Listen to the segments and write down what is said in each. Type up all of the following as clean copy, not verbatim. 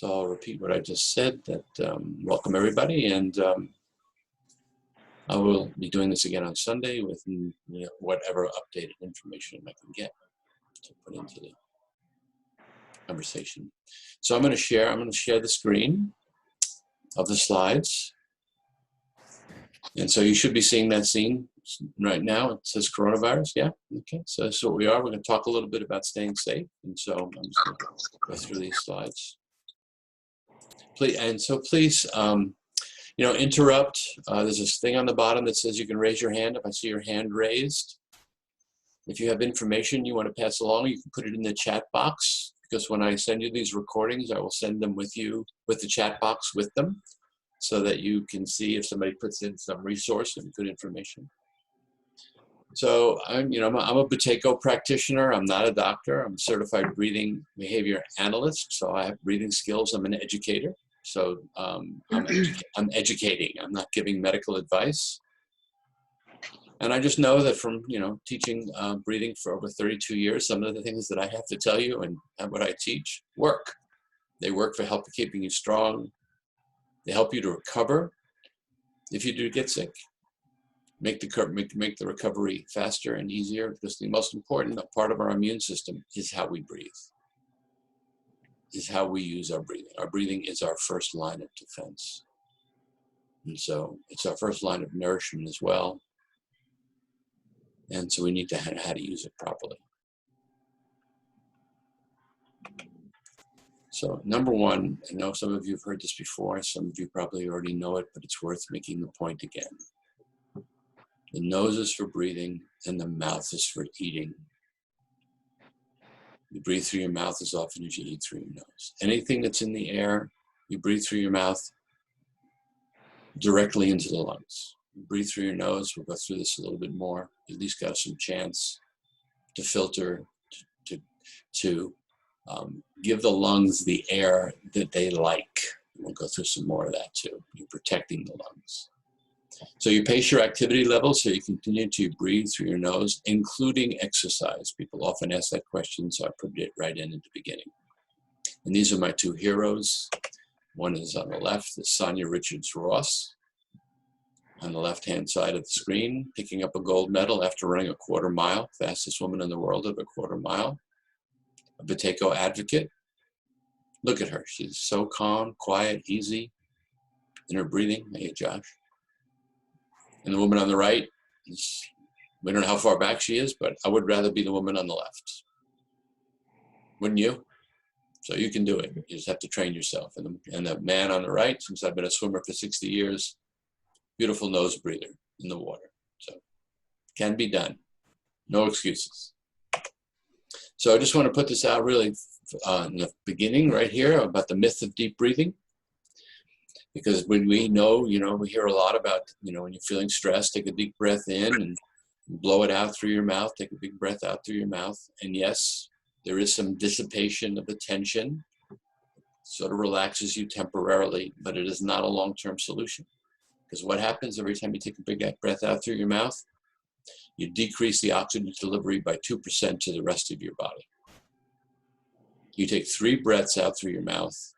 So I'll repeat what I just said, that welcome everybody, and I will be doing this again on Sunday with whatever updated information I can get to put into the conversation. So I'm going to share the screen of the slides. And so you should be seeing that scene right now. It says coronavirus, yeah? Okay, so that's what we are. We're going to talk a little bit about staying safe. And so I'm just going to go through these slides. Please, interrupt. There's this thing on the bottom that says you can raise your hand. If I see your hand raised, if you have information you want to pass along, you can put it in the chat box, because when I send you these recordings, I will send them with you, with the chat box with them, so that you can see if somebody puts in some resource and good information. So I'm a Buteyko practitioner. I'm not a doctor. I'm a certified breathing behavior analyst. So I have breathing skills. I'm an educator. So I'm educating. I'm not giving medical advice. And I just know that from teaching breathing for over 32 years, some of the things that I have to tell you and what I teach work. They work for keeping you strong. They help you to recover if you do get sick. Make the recovery faster and easier, because the most important part of our immune system is how we breathe, is how we use our breathing. Our breathing is our first line of defense. And so it's our first line of nourishment as well. And so we need to know how to use it properly. So number one, I know some of you have heard this before, some of you probably already know it, but it's worth making the point again. The nose is for breathing and the mouth is for eating. You breathe through your mouth as often as you eat through your nose. Anything that's in the air, you breathe through your mouth directly into the lungs. You breathe through your nose. We'll go through this a little bit more. You at least got some chance to filter, to give the lungs the air that they like. We'll go through some more of that too. You're protecting the lungs. So you pace your activity level so you continue to breathe through your nose, including exercise. People often ask that question, so I put it right in at the beginning. And these are my two heroes. One is on the left, is Sonia Richards-Ross, on the left-hand side of the screen, picking up a gold medal after running a quarter mile, fastest woman in the world at a quarter mile. A Buteyko advocate. Look at her. She's so calm, quiet, easy in her breathing. Hey, Josh. And the woman on the right, we don't know how far back she is, but I would rather be the woman on the left. Wouldn't you? So you can do it. You just have to train yourself. And the man on the right, since I've been a swimmer for 60 years, beautiful nose breather in the water. So can be done. No excuses. So I just want to put this out really in the beginning right here about the myth of deep breathing. Because when we know, we hear a lot about, when you're feeling stressed, take a deep breath in and blow it out through your mouth. Take a big breath out through your mouth. And yes, there is some dissipation of the tension. Sort of relaxes you temporarily, but it is not a long-term solution. Because what happens every time you take a big breath out through your mouth? You decrease the oxygen delivery by 2% to the rest of your body. You take 3 breaths out through your mouth,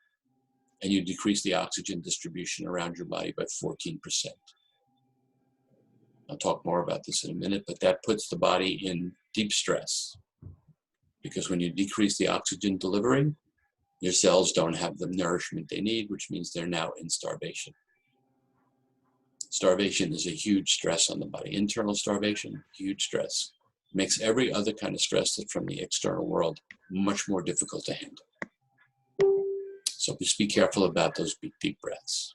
and you decrease the oxygen distribution around your body by 14%. I'll talk more about this in a minute, but that puts the body in deep stress. Because when you decrease the oxygen delivery, your cells don't have the nourishment they need, which means they're now in starvation. Starvation is a huge stress on the body. Internal starvation, huge stress. Makes every other kind of stress that's from the external world much more difficult to handle. So just be careful about those big, deep breaths.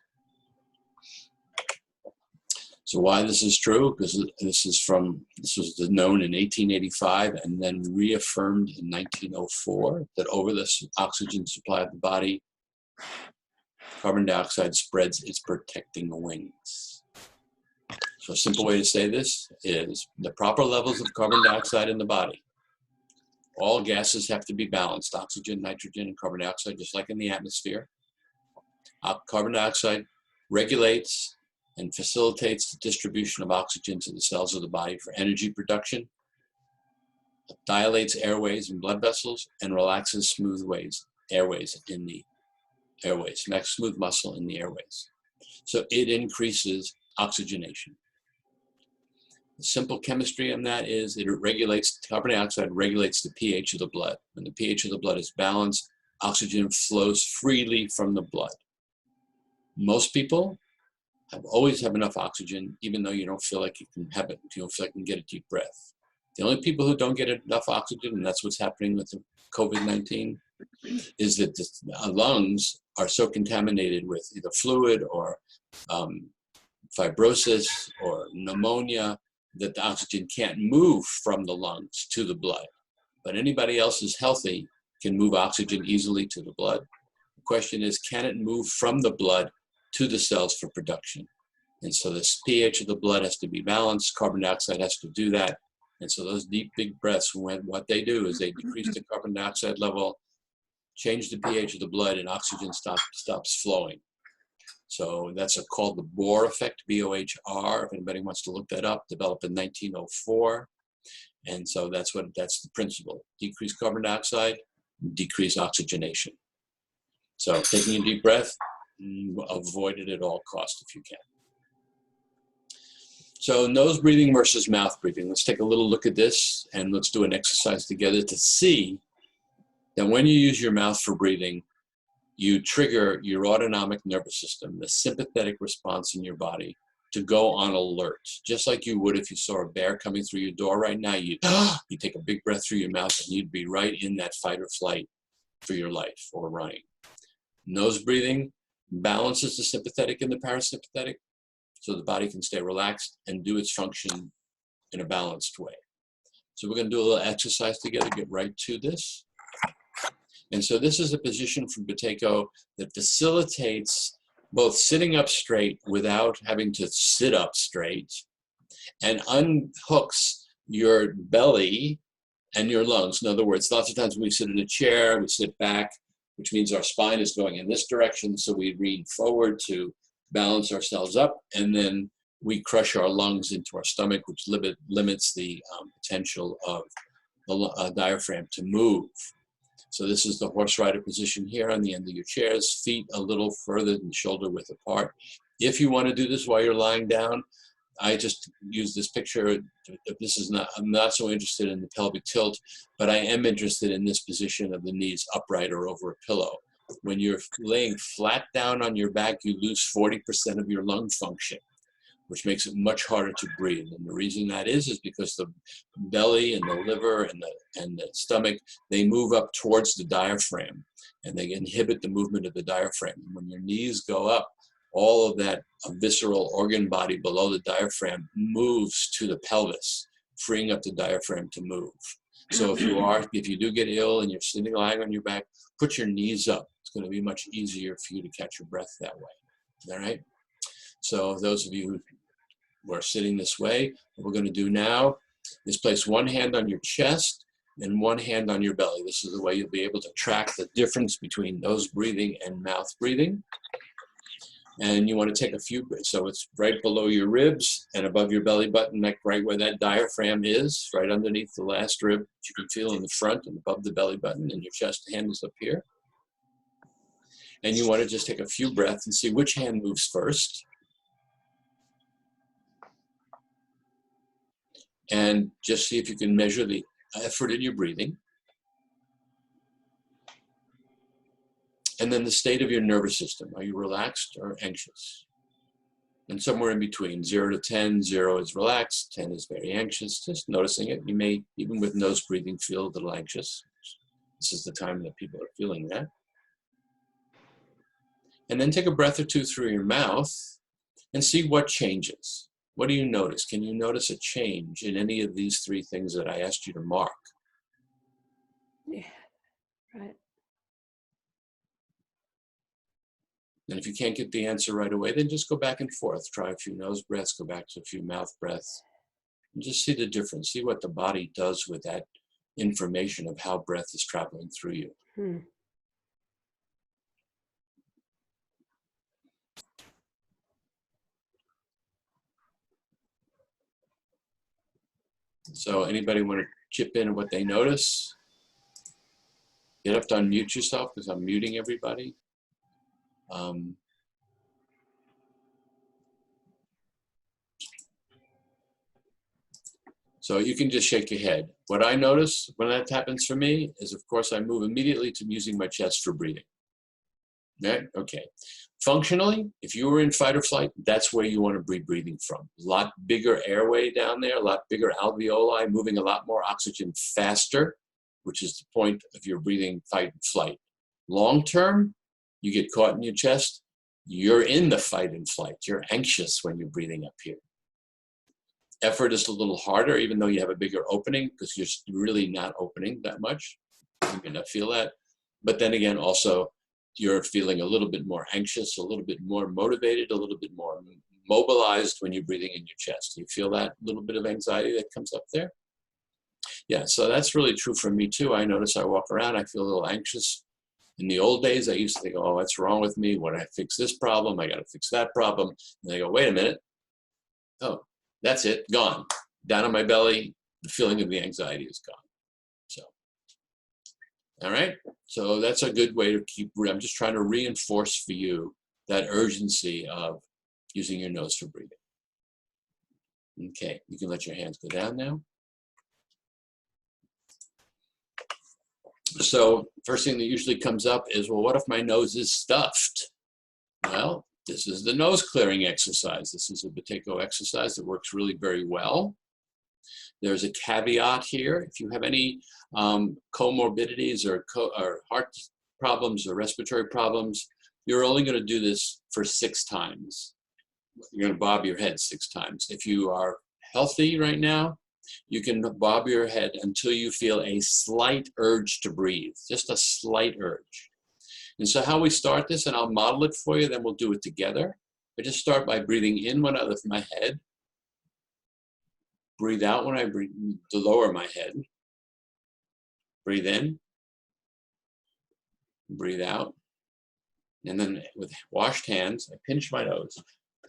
So why this is true? Because this was known in 1885 and then reaffirmed in 1904 that over the oxygen supply of the body, carbon dioxide spreads its protecting wings. So a simple way to say this is the proper levels of carbon dioxide in the body. All gases have to be balanced, oxygen, nitrogen, and carbon dioxide, just like in the atmosphere. Carbon dioxide regulates and facilitates the distribution of oxygen to the cells of the body for energy production, dilates airways and blood vessels, and relaxes smooth airways in the airways, max smooth muscle in the airways. So it increases oxygenation. The simple chemistry on that is it regulates, carbon dioxide regulates the pH of the blood. When the pH of the blood is balanced, oxygen flows freely from the blood. Most people always have enough oxygen, even though you don't feel like you can have it, you don't feel like you can get a deep breath. The only people who don't get enough oxygen, and that's what's happening with the COVID-19, is that the lungs are so contaminated with either fluid or fibrosis or pneumonia that the oxygen can't move from the lungs to the blood. But anybody else who's healthy can move oxygen easily to the blood. The question is, can it move from the blood to the cells for production? And so this pH of the blood has to be balanced. Carbon dioxide has to do that. And so those deep, big breaths, what they do is they decrease the carbon dioxide level, change the pH of the blood, and oxygen stops flowing. So that's called the Bohr effect, B-O-H-R, if anybody wants to look that up, developed in 1904. And so that's the principle. Decrease carbon dioxide, decrease oxygenation. So taking a deep breath, avoid it at all costs if you can. So nose breathing versus mouth breathing. Let's take a little look at this and let's do an exercise together to see that when you use your mouth for breathing, you trigger your autonomic nervous system, the sympathetic response in your body, to go on alert. Just like you would if you saw a bear coming through your door right now, you take a big breath through your mouth and you'd be right in that fight or flight for your life or running. Nose breathing balances the sympathetic and the parasympathetic so the body can stay relaxed and do its function in a balanced way. So we're going to do a little exercise together, get right to this. And so this is a position from Buteyko that facilitates both sitting up straight without having to sit up straight, and unhooks your belly and your lungs. In other words, lots of times when we sit in a chair, we sit back, which means our spine is going in this direction, so we lean forward to balance ourselves up, and then we crush our lungs into our stomach, which limits the potential of the diaphragm to move. So this is the horse rider position here on the end of your chairs, feet a little further than shoulder width apart. If you want to do this while you're lying down, I just use this picture. I'm not so interested in the pelvic tilt, but I am interested in this position of the knees upright or over a pillow. When you're laying flat down on your back, you lose 40% of your lung function, which makes it much harder to breathe. And the reason that is because the belly and the liver and the stomach, they move up towards the diaphragm and they inhibit the movement of the diaphragm. And when your knees go up, all of that visceral organ body below the diaphragm moves to the pelvis, freeing up the diaphragm to move. So if you do get ill and you're lying on your back, put your knees up. It's going to be much easier for you to catch your breath that way. All right? So those of you who are sitting this way, what we're going to do now is place one hand on your chest and one hand on your belly. This is the way you'll be able to track the difference between nose breathing and mouth breathing. And you want to take a few, so it's right below your ribs and above your belly button, right where that diaphragm is, right underneath the last rib. You can feel in the front and above the belly button, and your chest hand is up here. And you want to just take a few breaths and see which hand moves first. And just see if you can measure the effort in your breathing. And then the state of your nervous system. Are you relaxed or anxious? And somewhere in between, 0 to 10, 0 is relaxed, 10 is very anxious. Just noticing it. You may, even with nose breathing, feel a little anxious. This is the time that people are feeling that. And then take a breath or two through your mouth and see what changes. What do you notice? Can you notice a change in any of these three things that I asked you to mark? Yeah, right. And if you can't get the answer right away, then just go back and forth. Try a few nose breaths, go back to a few mouth breaths, and just see the difference. See what the body does with that information of how breath is traveling through you. So anybody want to chip in on what they notice? You have to unmute yourself because I'm muting everybody. So you can just shake your head. What I notice when that happens for me is, of course, I move immediately to using my chest for breathing. Right? Okay. Functionally, if you were in fight or flight, that's where you want to be breathing from. A lot bigger airway down there, a lot bigger alveoli, moving a lot more oxygen faster, which is the point of your breathing fight and flight. Long term, you get caught in your chest, you're in the fight and flight. You're anxious when you're breathing up here. Effort is a little harder, even though you have a bigger opening, because you're really not opening that much. You may not feel that. But then again, also, you're feeling a little bit more anxious, a little bit more motivated, a little bit more mobilized when you're breathing in your chest. Do you feel that little bit of anxiety that comes up there? Yeah, so that's really true for me too. I notice I walk around, I feel a little anxious. In the old days, I used to think, oh, what's wrong with me? When I fix this problem, I got to fix that problem. And I go, wait a minute. Oh, that's it, gone. Down on my belly, the feeling of the anxiety is gone. So, all right. So that's a good way to keep, I'm just trying to reinforce for you that urgency of using your nose for breathing. Okay, you can let your hands go down now. So first thing that usually comes up is, well, what if my nose is stuffed? Well, this is the nose clearing exercise. This is a Buteyko exercise that works really very well. There's a caveat here. If you have any comorbidities or heart problems or respiratory problems, you're only going to do this for 6 times. You're going to bob your head 6 times. If you are healthy right now, you can bob your head until you feel a slight urge to breathe, just a slight urge. And so how we start this, and I'll model it for you, then we'll do it together. I just start by breathing in when I lift my head. Breathe out when I breathe to lower my head. Breathe in. Breathe out. And then with washed hands, I pinch my nose.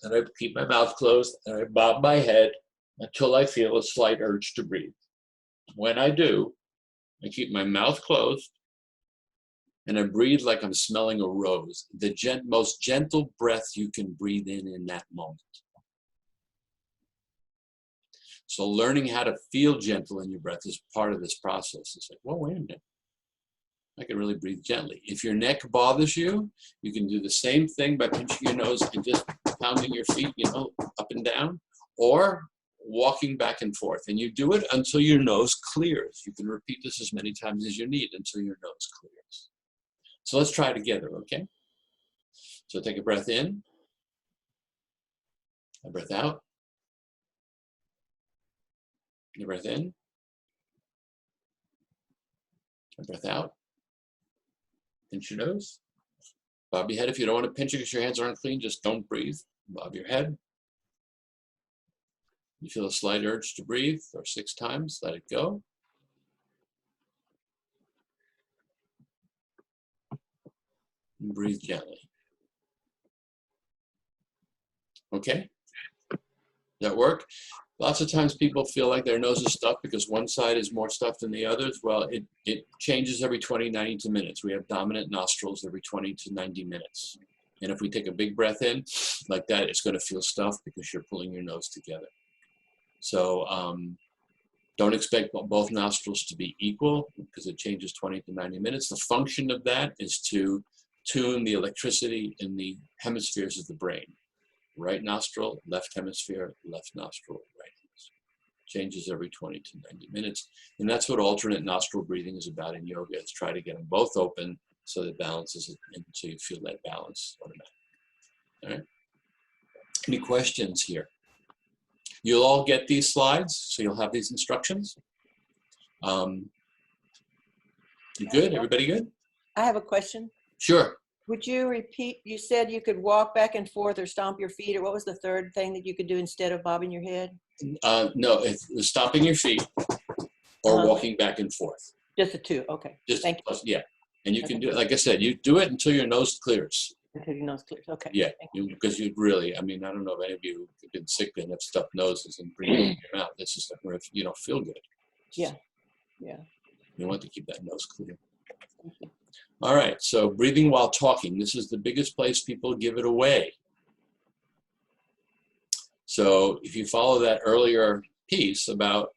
And I keep my mouth closed, and I bob my head until I feel a slight urge to breathe. When I do, I keep my mouth closed, and I breathe like I'm smelling a rose. The most gentle breath you can breathe in that moment. So learning how to feel gentle in your breath is part of this process. It's like, well, wait a minute. I can really breathe gently. If your neck bothers you, you can do the same thing by pinching your nose and just pounding your feet, up and down, or walking back and forth. And you do it until your nose clears. You can repeat this as many times as you need until your nose clears. So let's try it together, okay? So take a breath in, a breath out, a breath in, a breath out. Pinch your nose. Bob your head. If you don't want to pinch it because your hands aren't clean, just don't breathe. Bob your head. You feel a slight urge to breathe, or 6 times, let it go. And breathe gently. Okay? Does that work? Lots of times people feel like their nose is stuffed because one side is more stuffed than the others. Well, it changes every 20, 90 minutes. We have dominant nostrils every 20 to 90 minutes. And if we take a big breath in like that, it's going to feel stuffed because you're pulling your nose together. So don't expect both nostrils to be equal because it changes 20 to 90 minutes. The function of that is to tune the electricity in the hemispheres of the brain. Right nostril, left hemisphere, left nostril, right hemisphere. Changes every 20 to 90 minutes. And that's what alternate nostril breathing is about in yoga, is try to get them both open so that balances it, and so you feel that balance automatically. All right. Any questions here? You'll all get these slides, so you'll have these instructions. You good? Everybody good? I have a question. Sure. Would you repeat, you said you could walk back and forth or stomp your feet, or what was the third thing that you could do instead of bobbing your head? No, it's stomping your feet or walking back and forth. Just the 2, okay. Just, thank you. Yeah, and you can do it, like I said, you do it until your nose clears. Until your nose clears, okay. Yeah, because you really, I mean, I don't know if any of you have been sick and have stuffed noses and breathing in your mouth. It's just where you don't feel good. Yeah, yeah. You want to keep that nose clear. All right, so breathing while talking. This is the biggest place people give it away. So if you follow that earlier piece about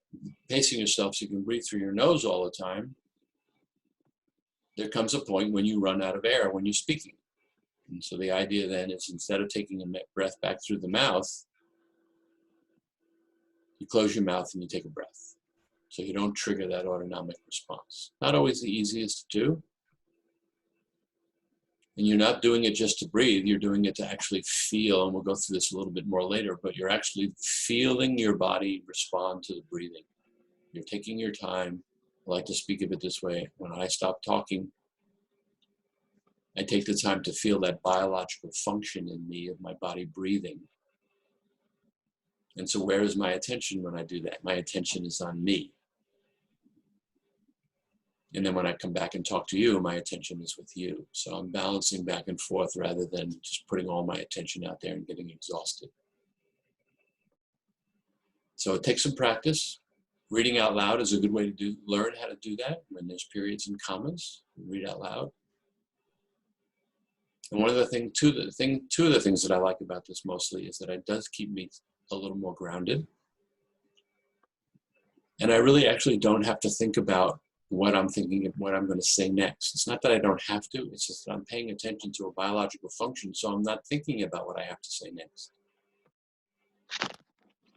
pacing yourself so you can breathe through your nose all the time, there comes a point when you run out of air when you're speaking. And so the idea then is, instead of taking a breath back through the mouth, you close your mouth and you take a breath. So you don't trigger that autonomic response. Not always the easiest to do. And you're not doing it just to breathe, you're doing it to actually feel, and we'll go through this a little bit more later, but you're actually feeling your body respond to the breathing. You're taking your time. I like to speak of it this way: when I stop talking, I take the time to feel that biological function in me of my body breathing. And so where is my attention when I do that? My attention is on me. And then when I come back and talk to you, my attention is with you. So I'm balancing back and forth rather than just putting all my attention out there and getting exhausted. So it takes some practice. Reading out loud is a good way to learn how to do that when there's periods and commas. Read out loud. And one of the things, two of the things that I like about this mostly is that it does keep me a little more grounded. And I really actually don't have to think about what I'm thinking of, what I'm going to say next. It's not that I don't have to, it's just that I'm paying attention to a biological function, so I'm not thinking about what I have to say next.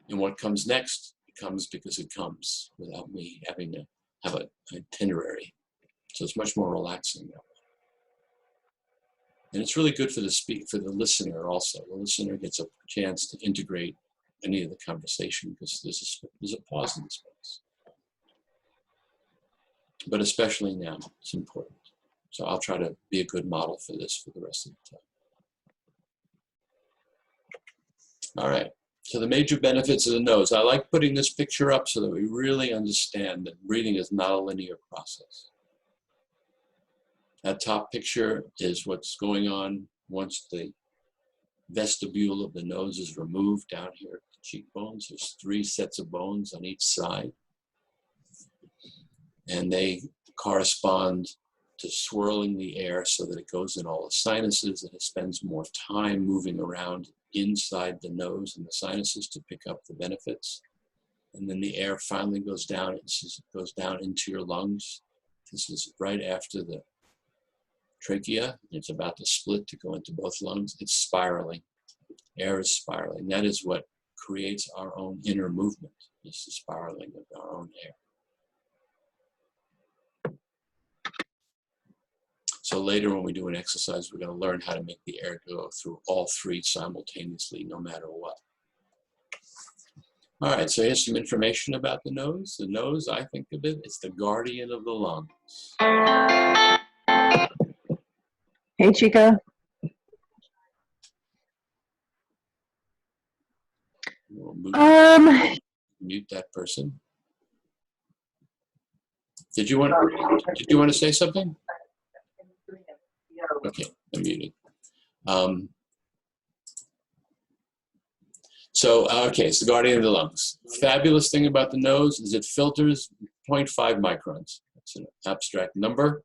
And what comes next, it comes because it comes without me having to have an itinerary. So it's much more relaxing that way. And it's really good for the listener also. The listener gets a chance to integrate any of the conversation because there's a pause in the space. But especially now, it's important. So I'll try to be a good model for this for the rest of the time. All right, so the major benefits of the nose. I like putting this picture up so that we really understand that breathing is not a linear process. That top picture is what's going on once the vestibule of the nose is removed down here at the cheekbones. There's 3 sets of bones on each side. And they correspond to swirling the air so that it goes in all the sinuses and it spends more time moving around inside the nose and the sinuses to pick up the benefits. And then the air finally goes down, it goes down into your lungs. This is right after the trachea. It's about to split to go into both lungs. It's spiraling. Air is spiraling. That is what creates our own inner movement. This is spiraling of our own air. So later when we do an exercise, we're going to learn how to make the air go through all 3 simultaneously, no matter what. All right, so here's some information about the nose. The nose, I think of it, it's the guardian of the lungs. Hey, Chica. We'll mute that person. Did you want to say something? Okay, I'm muted. Okay, it's the guardian of the lungs. Fabulous thing about the nose is it filters 0.5 microns. That's an abstract number.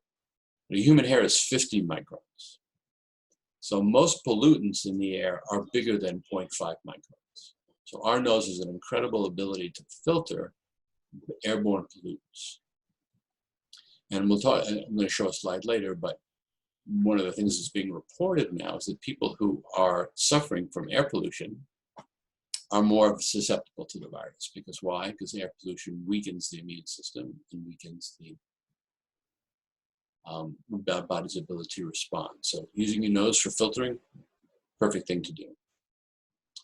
The human hair is 50 microns. So most pollutants in the air are bigger than 0.5 microns. So our nose has an incredible ability to filter airborne pollutants. And I'm going to show a slide later, but one of the things that's being reported now is that people who are suffering from air pollution are more susceptible to the virus. Because why? Because air pollution weakens the immune system and weakens the body's ability to respond. So using your nose for filtering, perfect thing to do.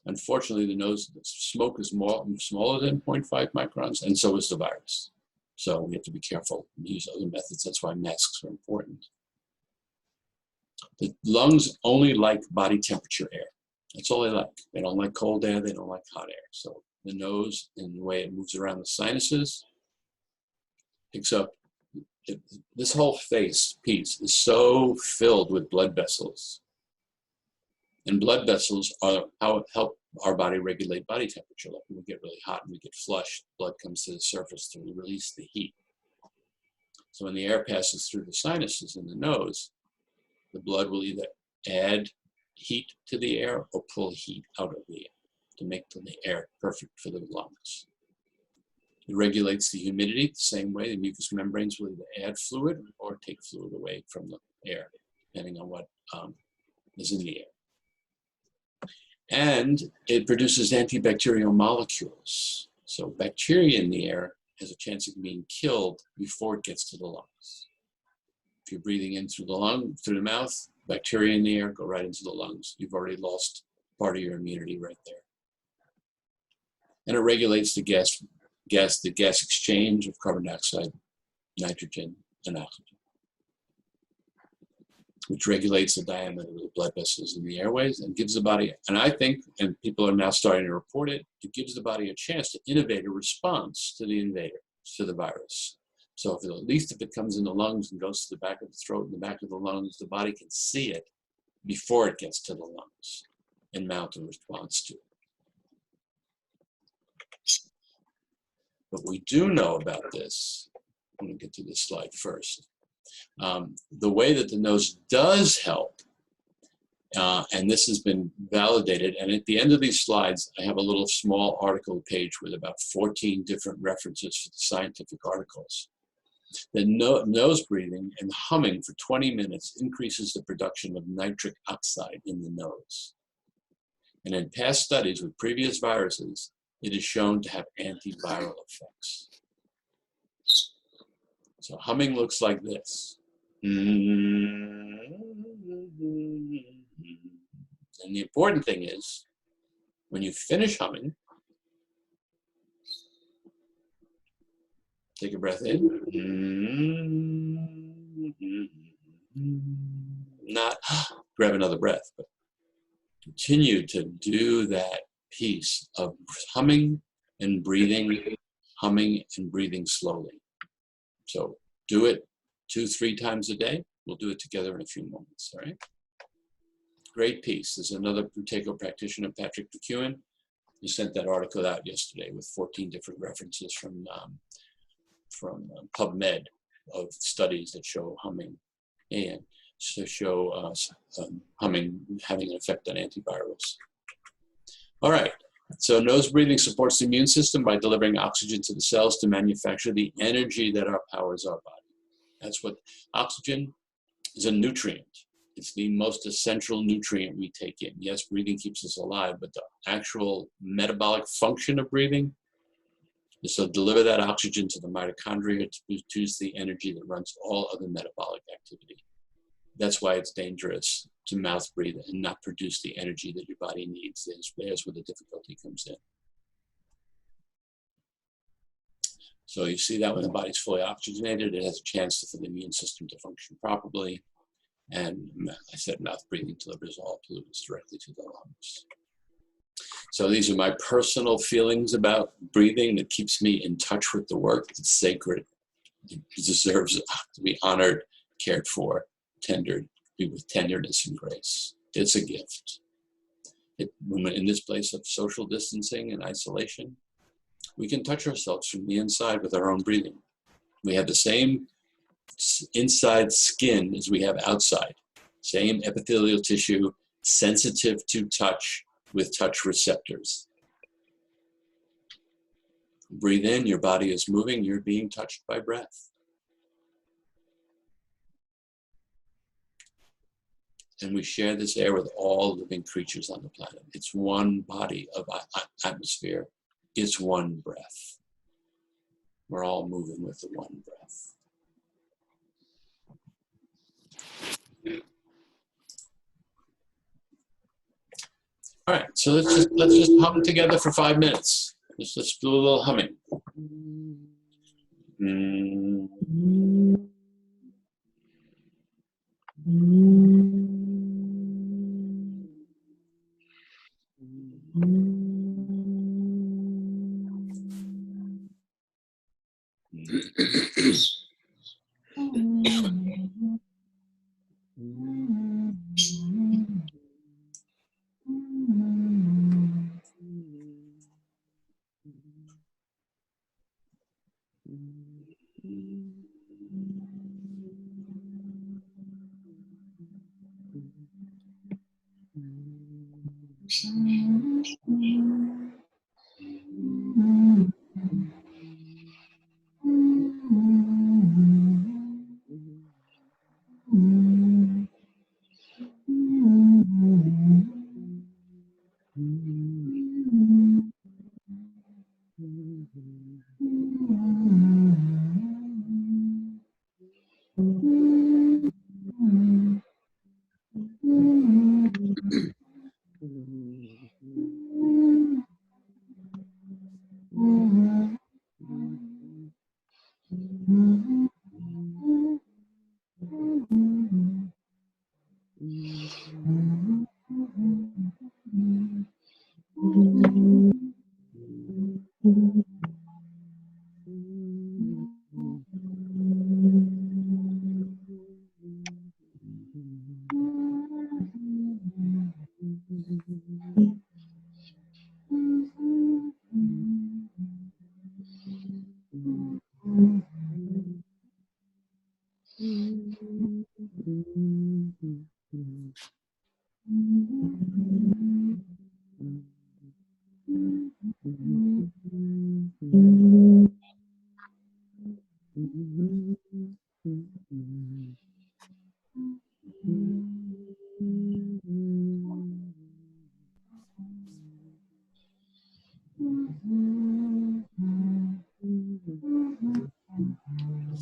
Unfortunately, the smoke is smaller than 0.5 microns, and so is the virus. So we have to be careful and use other methods. That's why masks are important. The lungs only like body temperature air. That's all they like. They don't like cold air, they don't like hot air. So the nose, and the way it moves around the sinuses, picks up, this whole face piece is so filled with blood vessels. And blood vessels are how help our body regulate body temperature. Like when we get really hot and we get flushed, blood comes to the surface to release the heat. So when the air passes through the sinuses in the nose, the blood will either add heat to the air or pull heat out of the air to make the air perfect for the lungs. It regulates the humidity the same way. The mucous membranes will either add fluid or take fluid away from the air, depending on what is in the air. And it produces antibacterial molecules. So bacteria in the air has a chance of being killed before it gets to the lungs. If you're breathing in through the mouth, bacteria in the air go right into the lungs. You've already lost part of your immunity right there. And it regulates the gas exchange of carbon dioxide, nitrogen, and oxygen, which regulates the diameter of the blood vessels in the airways and gives the body, and I think, and people are now starting to report it, it gives the body a chance to innovate a response to the invader, to the virus. So at least if it comes in the lungs and goes to the back of the throat and the back of the lungs, the body can see it before it gets to the lungs and mount a response to it. But we do know about this. I'm going to get to this slide first. The way that the nose does help, and this has been validated, and at the end of these slides, I have a little small article page with about 14 different references for the scientific articles. The nose breathing and humming for 20 minutes increases the production of nitric oxide in the nose. And in past studies with previous viruses, it is shown to have antiviral effects. So humming looks like this. And the important thing is, when you finish humming, take a breath in. Not grab another breath, but continue to do that piece of humming and breathing slowly. So do it 2-3 times a day. We'll do it together in a few moments, all right? Great piece. There's another Prutego practitioner, Patrick McEwen, who sent that article out yesterday with 14 different references from PubMed of studies that show humming and to show humming having an effect on antivirals. All right, so nose breathing supports the immune system by delivering oxygen to the cells to manufacture the energy that powers our body. That's what oxygen is, a nutrient. It's the most essential nutrient we take in. Yes, breathing keeps us alive, but the actual metabolic function of breathing is to deliver that oxygen to the mitochondria to produce the energy that runs all other metabolic activity. That's why it's dangerous to mouth breathe and not produce the energy that your body needs. There's where the difficulty comes in. So you see that when the body's fully oxygenated, it has a chance for the immune system to function properly. And I said mouth breathing delivers all pollutants directly to the lungs. So these are my personal feelings about breathing that keeps me in touch with the work. It's sacred. It deserves to be honored, cared for, tendered, be with tenderness and grace. It's a gift. When in this place of social distancing and isolation, we can touch ourselves from the inside with our own breathing. We have the same inside skin as we have outside. Same epithelial tissue, sensitive to touch with touch receptors. Breathe in, your body is moving, you're being touched by breath. And we share this air with all living creatures on the planet. It's one body of atmosphere. It's one breath. We're all moving with the one breath. All right, so let's just hum together for 5 minutes. Let's do a little humming.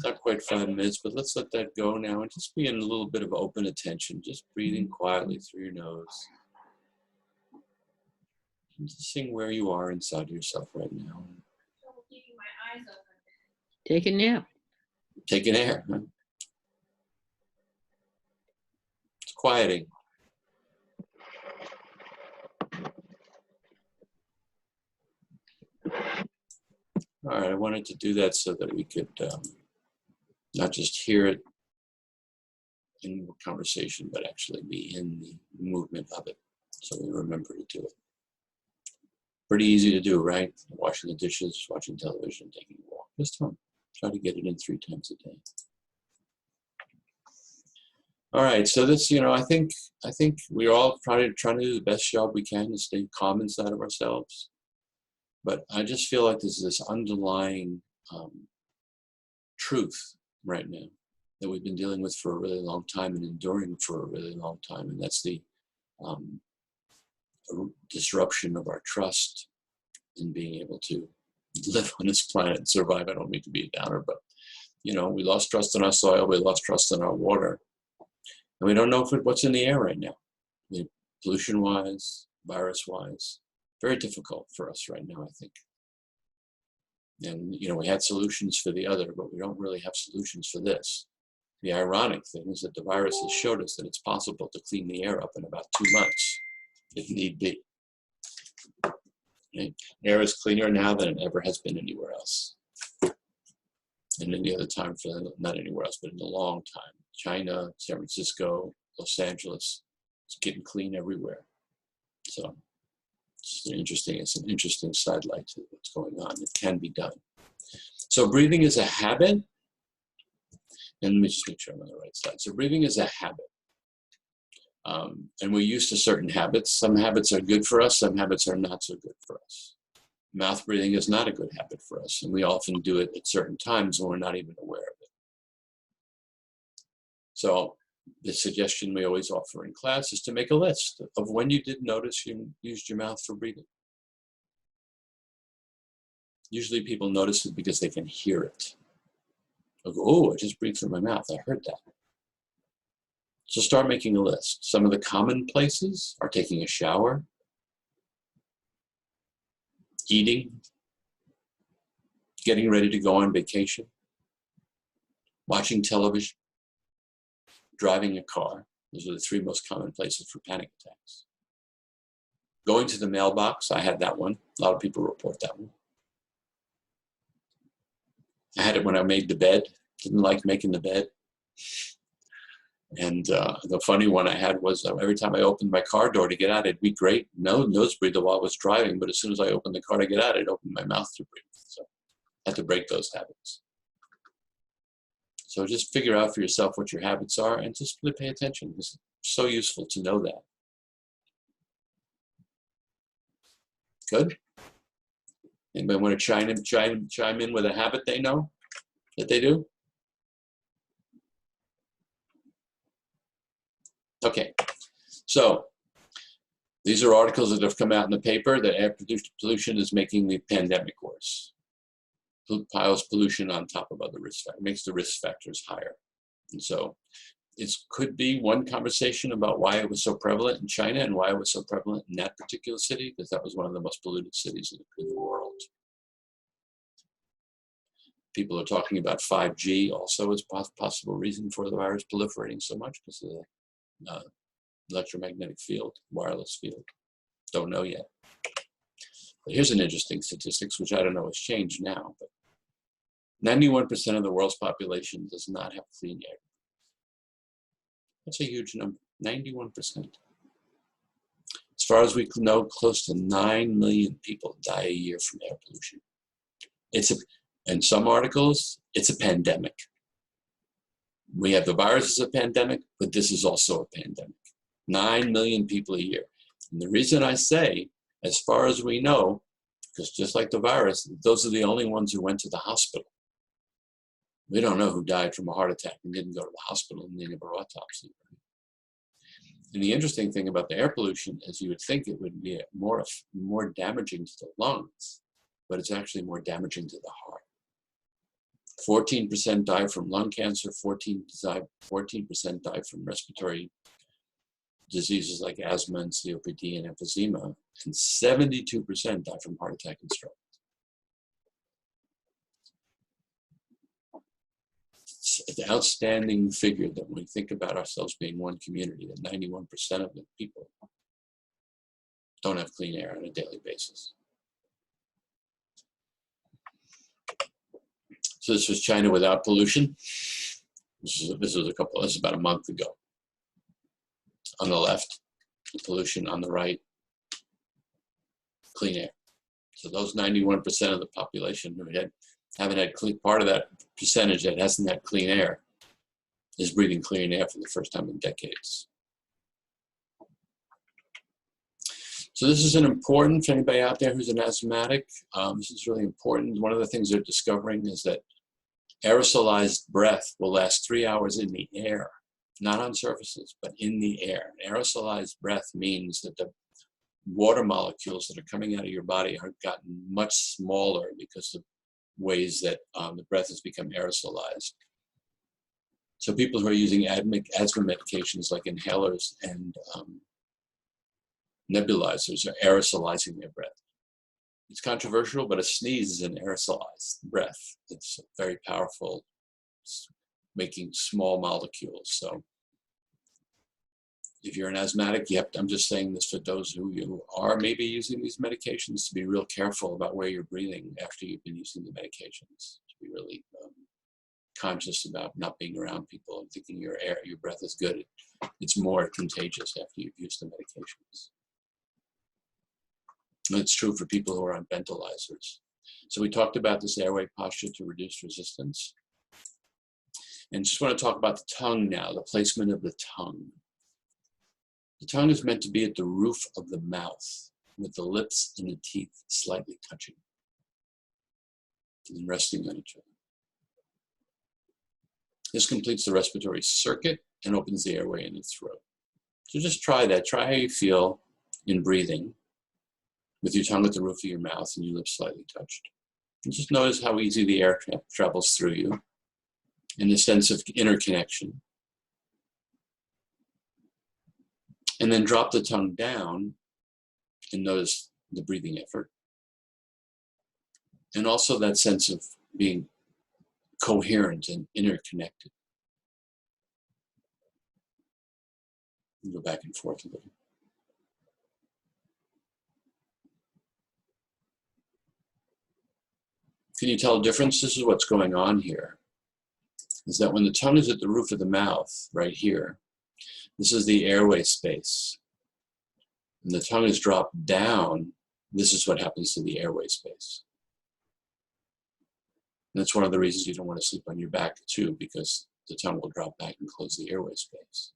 Not quite 5 minutes, but let's let that go now and just be in a little bit of open attention, just breathing quietly through your nose. And just seeing where you are inside yourself right now. Take a nap. Taking air. Huh? It's quieting. All right, I wanted to do that so that we could not just hear it in conversation, but actually be in the movement of it. So we remember to do it. Pretty easy to do, right? Washing the dishes, watching television, taking a walk. Just try to get it in 3 times a day. All right, so this, I think we're all probably trying to do the best job we can to stay calm inside of ourselves. But I just feel like there's this underlying truth right now that we've been dealing with for a really long time and enduring for a really long time, and that's the disruption of our trust in being able to live on this planet and survive. I don't mean to be a downer, but we lost trust in our soil, we lost trust in our water, and we don't know what's in the air right now. Pollution-wise, virus-wise, very difficult for us right now, I think. And we had solutions for the other, but we don't really have solutions for this. The ironic thing is that the virus has showed us that it's possible to clean the air up in about 2 months, if need be. Okay? Air is cleaner now than it ever has been anywhere else. And any other time, not anywhere else, but in a long time. China, San Francisco, Los Angeles, it's getting clean everywhere. So it's an interesting sidelight to what's going on. It can be done. So breathing is a habit. And let me just make sure I'm on the right side. So breathing is a habit. And we're used to certain habits. Some habits are good for us. Some habits are not so good for us. Mouth breathing is not a good habit for us. And we often do it at certain times when we're not even aware of it. So the suggestion we always offer in class is to make a list of when you did notice you used your mouth for breathing. Usually people notice it because they can hear it. They'll go, oh, I just breathed through my mouth. I heard that. So start making a list. Some of the common places are taking a shower, eating, getting ready to go on vacation, watching television, driving a car. Those are the 3 most common places for panic attacks. Going to the mailbox, I had that one. A lot of people report that one. I had it when I made the bed. Didn't like making the bed. And the funny one I had was every time I opened my car door to get out, it'd be great. No nose breather while I was driving, but as soon as I opened the car to get out, I'd open my mouth to breathe. So I had to break those habits. So just figure out for yourself what your habits are and just really pay attention. It's so useful to know that. Good. Anybody want to chime in with a habit they know that they do? Okay, so these are articles that have come out in the paper that air pollution is making the pandemic worse. Piles pollution on top of other risk factors, makes the risk factors higher. And so it could be one conversation about why it was so prevalent in China and why it was so prevalent in that particular city, because that was one of the most polluted cities in the world. People are talking about 5G also as a possible reason for the virus proliferating so much because of the electromagnetic field, wireless field. Don't know yet. But here's an interesting statistics, which I don't know has changed now, but 91% of the world's population does not have clean air. That's a huge number, 91%. As far as we know, close to 9 million people die a year from air pollution. In some articles, it's a pandemic. We have the virus as a pandemic, but this is also a pandemic. 9 million people a year. And the reason I say, as far as we know, because just like the virus, those are the only ones who went to the hospital. We don't know who died from a heart attack and didn't go to the hospital and they never autopsy. And the interesting thing about the air pollution is you would think it would be more damaging to the lungs, but it's actually more damaging to the heart. 14% die from lung cancer, 14% die from respiratory diseases like asthma and COPD and emphysema, and 72% die from heart attack and stroke. It's an outstanding figure that when we think about ourselves being one community, that 91% of the people don't have clean air on a daily basis. So this was China without pollution. This is about a month ago. On the left, pollution. On the right, clean air. So those 91% of the population who haven't had clean, part of that percentage that hasn't had clean air is breathing clean air for the first time in decades. So this is an important for anybody out there who's an asthmatic. This is really important. One of the things they're discovering is that aerosolized breath will last 3 hours in the air, not on surfaces, but in the air. Aerosolized breath means that the water molecules that are coming out of your body have gotten much smaller because of ways that the breath has become aerosolized. So people who are using asthma medications like inhalers and nebulizers are aerosolizing their breath. It's controversial, but a sneeze is an aerosolized breath. It's very powerful, making small molecules. So if you're an asthmatic, I'm just saying this for those who you are maybe using these medications, to be real careful about where you're breathing after you've been using the medications. To be really conscious about not being around people and thinking your breath is good. It's more contagious after you've used the medications. And it's true for people who are on ventilators. So we talked about this airway posture to reduce resistance. And just want to talk about the tongue now, the placement of the tongue. The tongue is meant to be at the roof of the mouth, with the lips and the teeth slightly touching and resting on each other. This completes the respiratory circuit and opens the airway in the throat. So just try that. Try how you feel in breathing with your tongue at the roof of your mouth and your lips slightly touched. And just notice how easy the air travels through you and the sense of interconnection. And then drop the tongue down and notice the breathing effort. And also that sense of being coherent and interconnected. And go back and forth a little. Can you tell a difference? This is what's going on here. Is that when the tongue is at the roof of the mouth, right here, this is the airway space. And the tongue is dropped down, this is what happens to the airway space. And that's one of the reasons you don't want to sleep on your back too, because the tongue will drop back and close the airway space.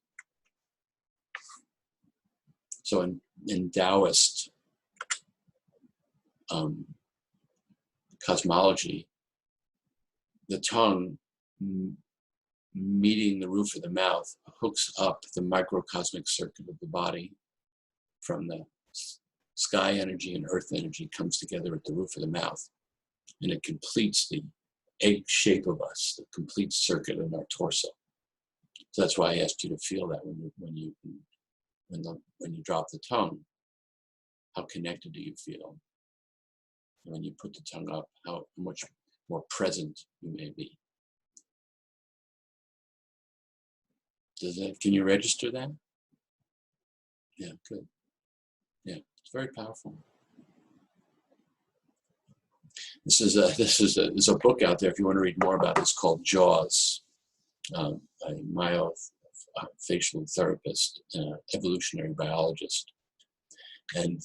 So in Taoist cosmology, the tongue meeting the roof of the mouth hooks up the microcosmic circuit of the body from the sky energy and earth energy comes together at the roof of the mouth, and it completes the egg shape of us, the complete circuit in our torso. So that's why I asked you to feel that when you drop the tongue. How connected do you feel? And when you put the tongue up, how much more present you may be. Can you register that? Yeah, good. Yeah, it's very powerful. There's a book out there if you want to read more about it. It's called Jaws, a myofacial therapist, evolutionary biologist, and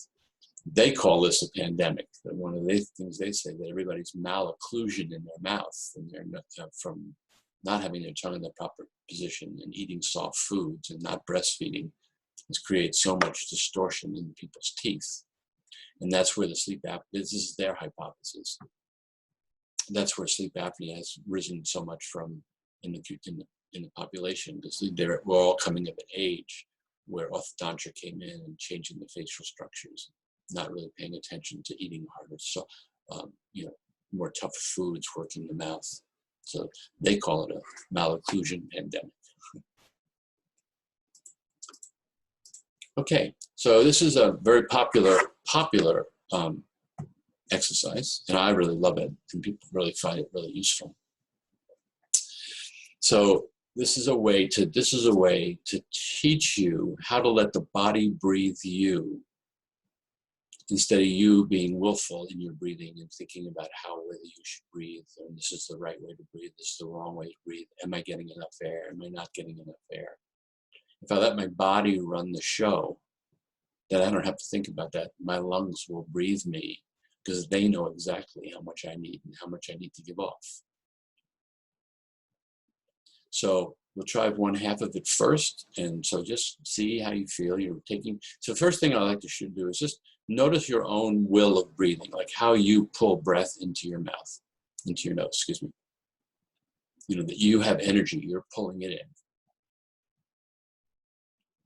they call this a pandemic. One of the things they say that everybody's malocclusion in their mouth, and they're not, from not having their tongue in the proper position and eating soft foods and not breastfeeding, has created so much distortion in people's teeth. And that's where the sleep apnea, this is their hypothesis. That's where sleep apnea has risen so much from in the population, because we're all coming of an age where orthodontia came in and changing the facial structures, not really paying attention to eating harder. So, more tough foods working the mouth. So they call it a malocclusion pandemic. Okay, so this is a very popular exercise, and I really love it, and people really find it really useful. So this is a way to teach you how to let the body breathe you, instead of you being willful in your breathing and thinking about whether you should breathe, and this is the right way to breathe, this is the wrong way to breathe, am I getting enough air, am I not getting enough air? If I let my body run the show, then I don't have to think about that. My lungs will breathe me because they know exactly how much I need and how much I need to give off. So we'll try 1/2 of it first, and so just see how you feel. So the first thing I like to do is just notice your own will of breathing, like how you pull breath into your mouth, into your nose, excuse me. That you have energy, you're pulling it in.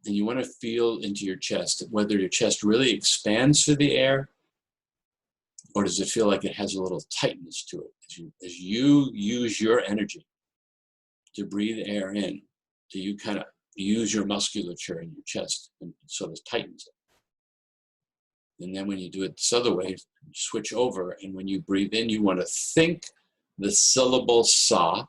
And you want to feel into your chest, whether your chest really expands through the air, or does it feel like it has a little tightness to it? As you use your energy to breathe air in, do you kind of use your musculature in your chest and sort of tightens it? And then when you do it this other way, switch over, and when you breathe in, you want to think the syllable sa,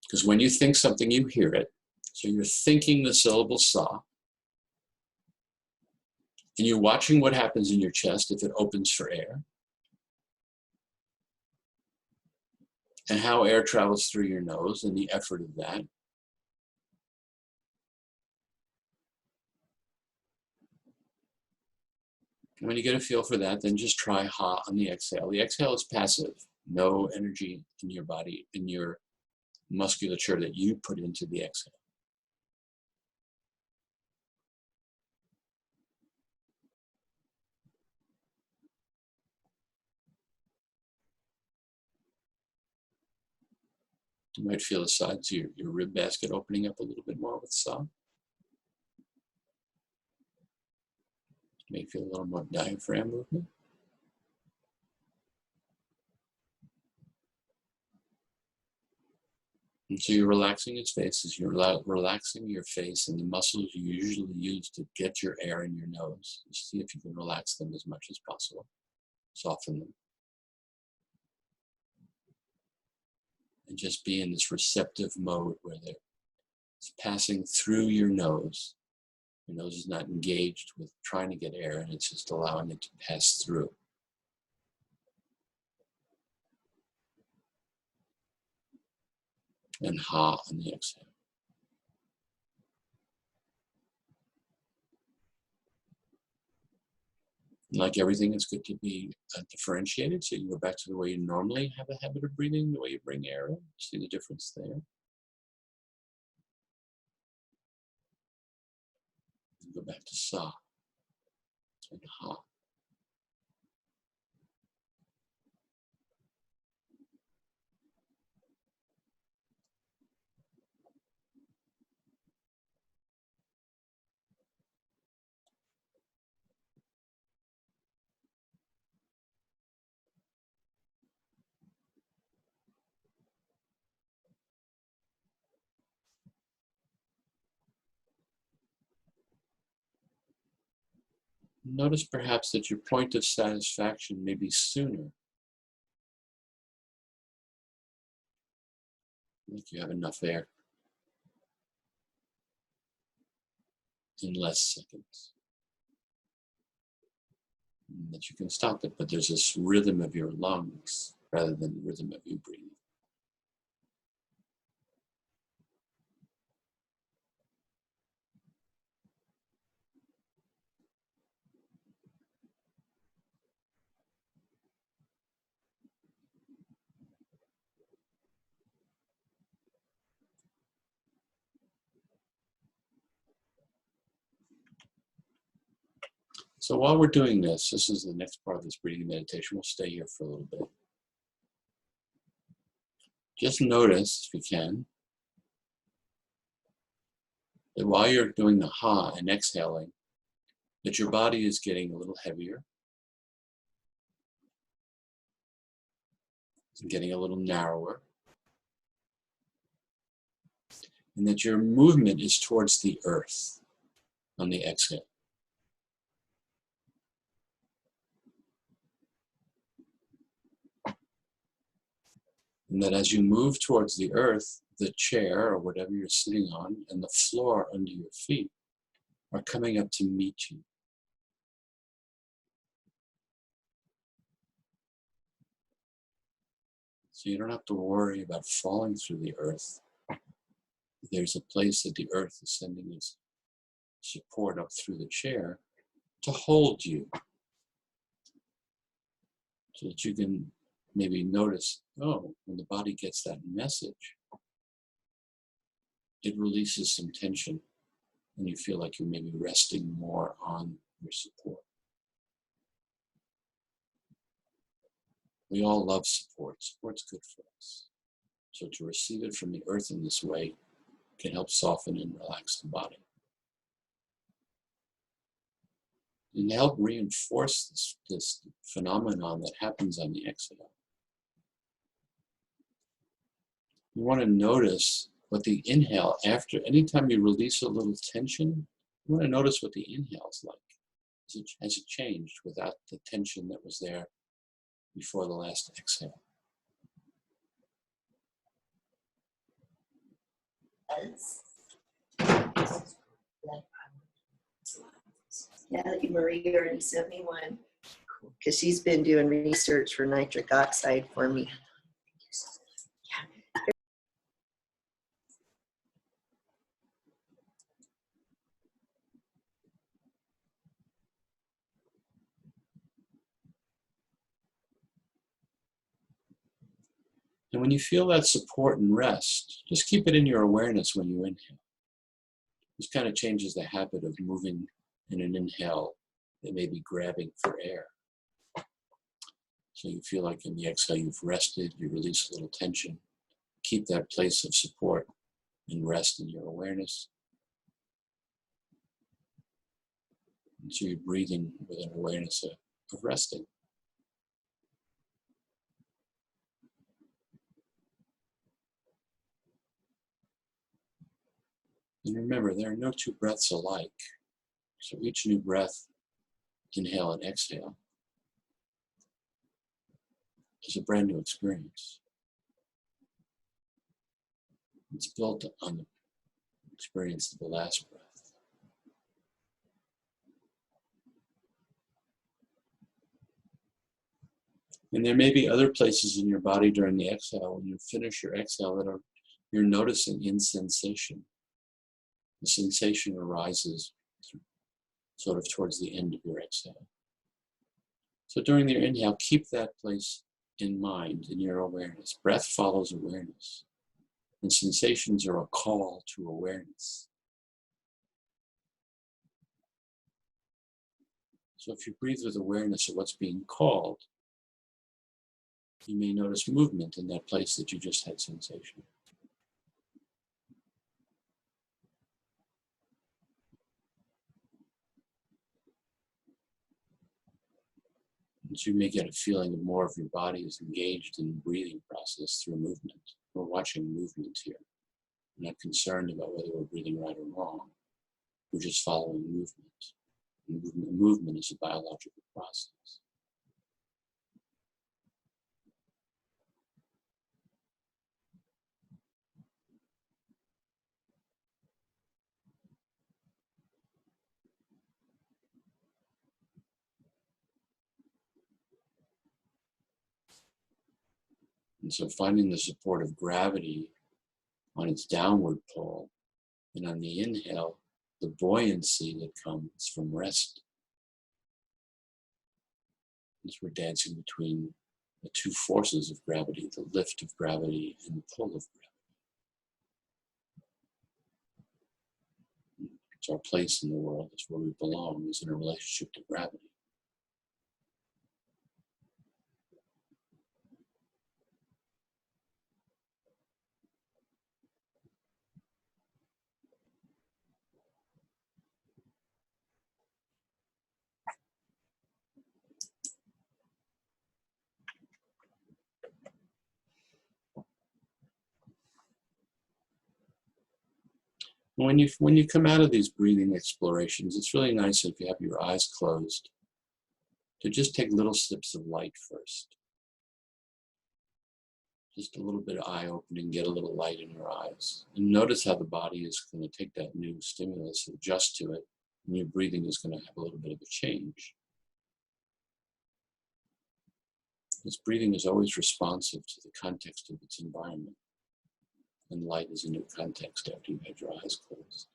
because when you think something, you hear it. So you're thinking the syllable sa, and you're watching what happens in your chest if it opens for air, and how air travels through your nose and the effort of that. And when you get a feel for that, then just try ha on the exhale. The exhale is passive, no energy in your body, in your musculature that you put into the exhale. You might feel the sides of your rib basket opening up a little bit more with sa. You may feel a little more diaphragm movement. And so you're relaxing his face as you're relaxing your face and the muscles you usually use to get your air in your nose. Just see if you can relax them as much as possible. Soften them. And just be in this receptive mode where it's passing through your nose. Your nose is not engaged with trying to get air, and it's just allowing it to pass through. And ha on the exhale. Like everything, it's good to be differentiated, so you can go back to the way you normally have a habit of breathing, the way you bring air in. See the difference there. And go back to sa and ha. Notice perhaps that your point of satisfaction may be sooner. Like you have enough air in less seconds. And that you can stop it, but there's this rhythm of your lungs rather than the rhythm of you breathing. So while we're doing this, this is the next part of this breathing meditation. We'll stay here for a little bit. Just notice, if you can, that while you're doing the ha and exhaling, that your body is getting a little heavier, and getting a little narrower, and that your movement is towards the earth on the exhale. And that as you move towards the earth, the chair or whatever you're sitting on and the floor under your feet are coming up to meet you. So you don't have to worry about falling through the earth. There's a place that the earth is sending its support up through the chair to hold you, so that you can maybe notice, oh, when the body gets that message, it releases some tension and you feel like you're maybe resting more on your support. We all love support. Support's good for us. So to receive it from the earth in this way can help soften and relax the body. And help reinforce this phenomenon that happens on the exhale. You want to notice what the inhale after, anytime you release a little tension, you want to notice what the inhale is like. Has it changed without the tension that was there before the last exhale? Yeah, Marie already sent me one because she's been doing research for nitric oxide for me. And when you feel that support and rest, just keep it in your awareness when you inhale. This kind of changes the habit of moving in an inhale that may be grabbing for air. So you feel like in the exhale you've rested, you release a little tension. Keep that place of support and rest in your awareness. And so you're breathing with an awareness of resting. And remember, there are no two breaths alike. So each new breath, inhale and exhale, is a brand new experience. It's built on the experience of the last breath. And there may be other places in your body during the exhale, when you finish your exhale, that you're noticing insensation. The sensation arises sort of towards the end of your exhale. So during your inhale, keep that place in mind, in your awareness. Breath follows awareness. And sensations are a call to awareness. So if you breathe with awareness of what's being called, you may notice movement in that place that you just had sensation. And so you may get a feeling of more of your body is engaged in the breathing process through movement. We're watching movement here. We're not concerned about whether we're breathing right or wrong. We're just following movement. Movement is a biological process. And so finding the support of gravity on its downward pull, and on the inhale, the buoyancy that comes from rest. As we're dancing between the two forces of gravity, the lift of gravity and the pull of gravity. It's our place in the world, it's where we belong, is in a relationship to gravity. When you come out of these breathing explorations, it's really nice if you have your eyes closed to just take little sips of light first. Just a little bit of eye opening, get a little light in your eyes. And notice how the body is going to take that new stimulus, adjust to it, and your breathing is going to have a little bit of a change. This breathing is always responsive to the context of its environment. And light is a new context after you've had your eyes closed.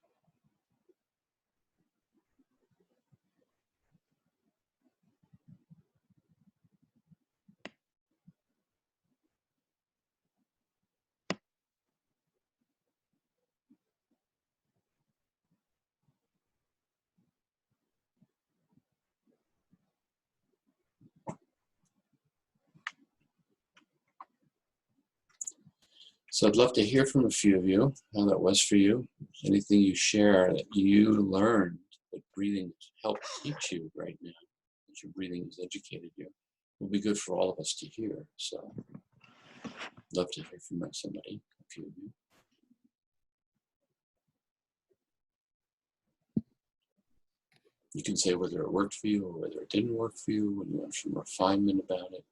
So I'd love to hear from a few of you, how that was for you. Anything you share that you learned that breathing helped teach you right now, that your breathing has educated you, will be good for all of us to hear. So I'd love to hear from somebody, a few of you. You can say whether it worked for you or whether it didn't work for you, when you want some refinement about it.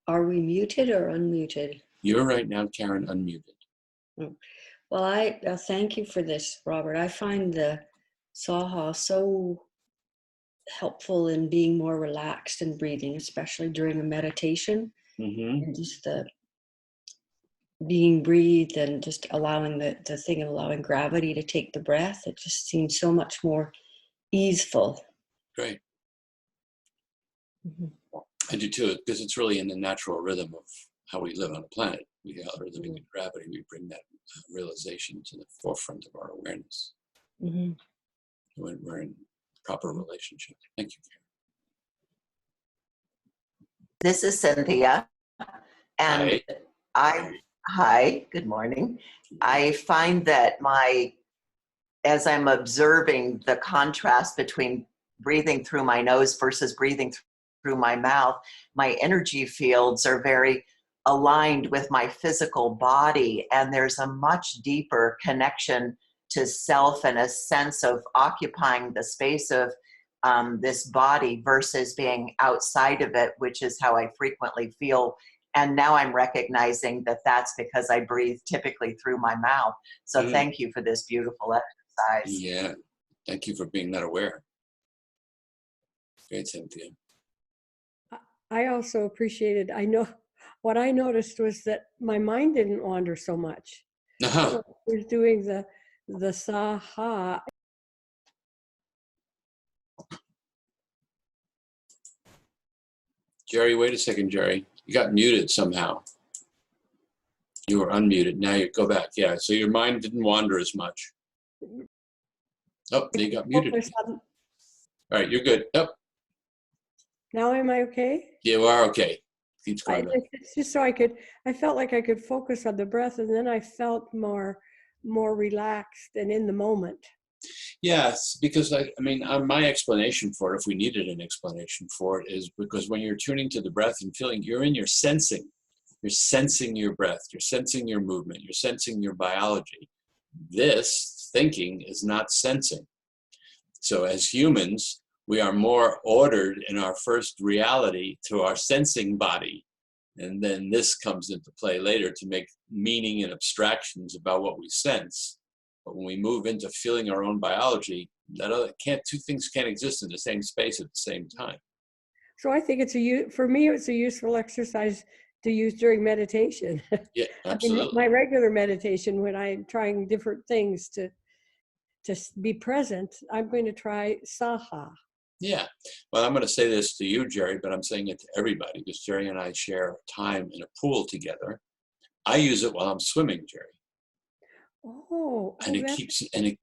Are we muted or unmuted? You're right now, Karen, unmuted. Well, I thank you for this, Robert. I find the Saha so helpful in being more relaxed and breathing, especially during a meditation. And just the being breathed and just allowing the thing of allowing gravity to take the breath. It just seems so much more easeful. Great. I do too, because it's really in the natural rhythm of how we live on the planet. We are living in gravity. We bring that realization to the forefront of our awareness. When we're in proper relationship. Thank you, Karen. This is Cynthia. And hi, good morning. I find that as I'm observing the contrast between breathing through my nose versus breathing through my mouth, my energy fields are very aligned with my physical body, and there's a much deeper connection to self and a sense of occupying the space of this body versus being outside of it, which is how I frequently feel. And now I'm recognizing that that's because I breathe typically through my mouth. So thank you for this beautiful exercise. Yeah, thank you for being that aware. Great, Cynthia. I also appreciated, what I noticed was that my mind didn't wander so much. So I was doing the Saha. Jerry, wait a second, Jerry. You got muted somehow. You were unmuted. Now you go back. Yeah, so your mind didn't wander as much. Oh, you got muted again. All right, you're good. Oh. Now am I okay? You are okay. Keeps going. It's just so I felt like I could focus on the breath, and then I felt more relaxed and in the moment. Yes, because my explanation for it, if we needed an explanation for it, is because when you're tuning to the breath and feeling, you're sensing your breath, you're sensing your movement, you're sensing your biology. This thinking is not sensing. So as humans, we are more ordered in our first reality to our sensing body. And then this comes into play later to make meaning and abstractions about what we sense. But when we move into feeling our own biology, two things can't exist in the same space at the same time. So I think for me, it's a useful exercise to use during meditation. Yeah, I mean, absolutely. my regular meditation, when I'm trying different things to be present, I'm going to try Saha. Yeah. Well, I'm going to say this to you, Jerry, but I'm saying it to everybody because Jerry and I share time in a pool together. I use it while I'm swimming, Jerry.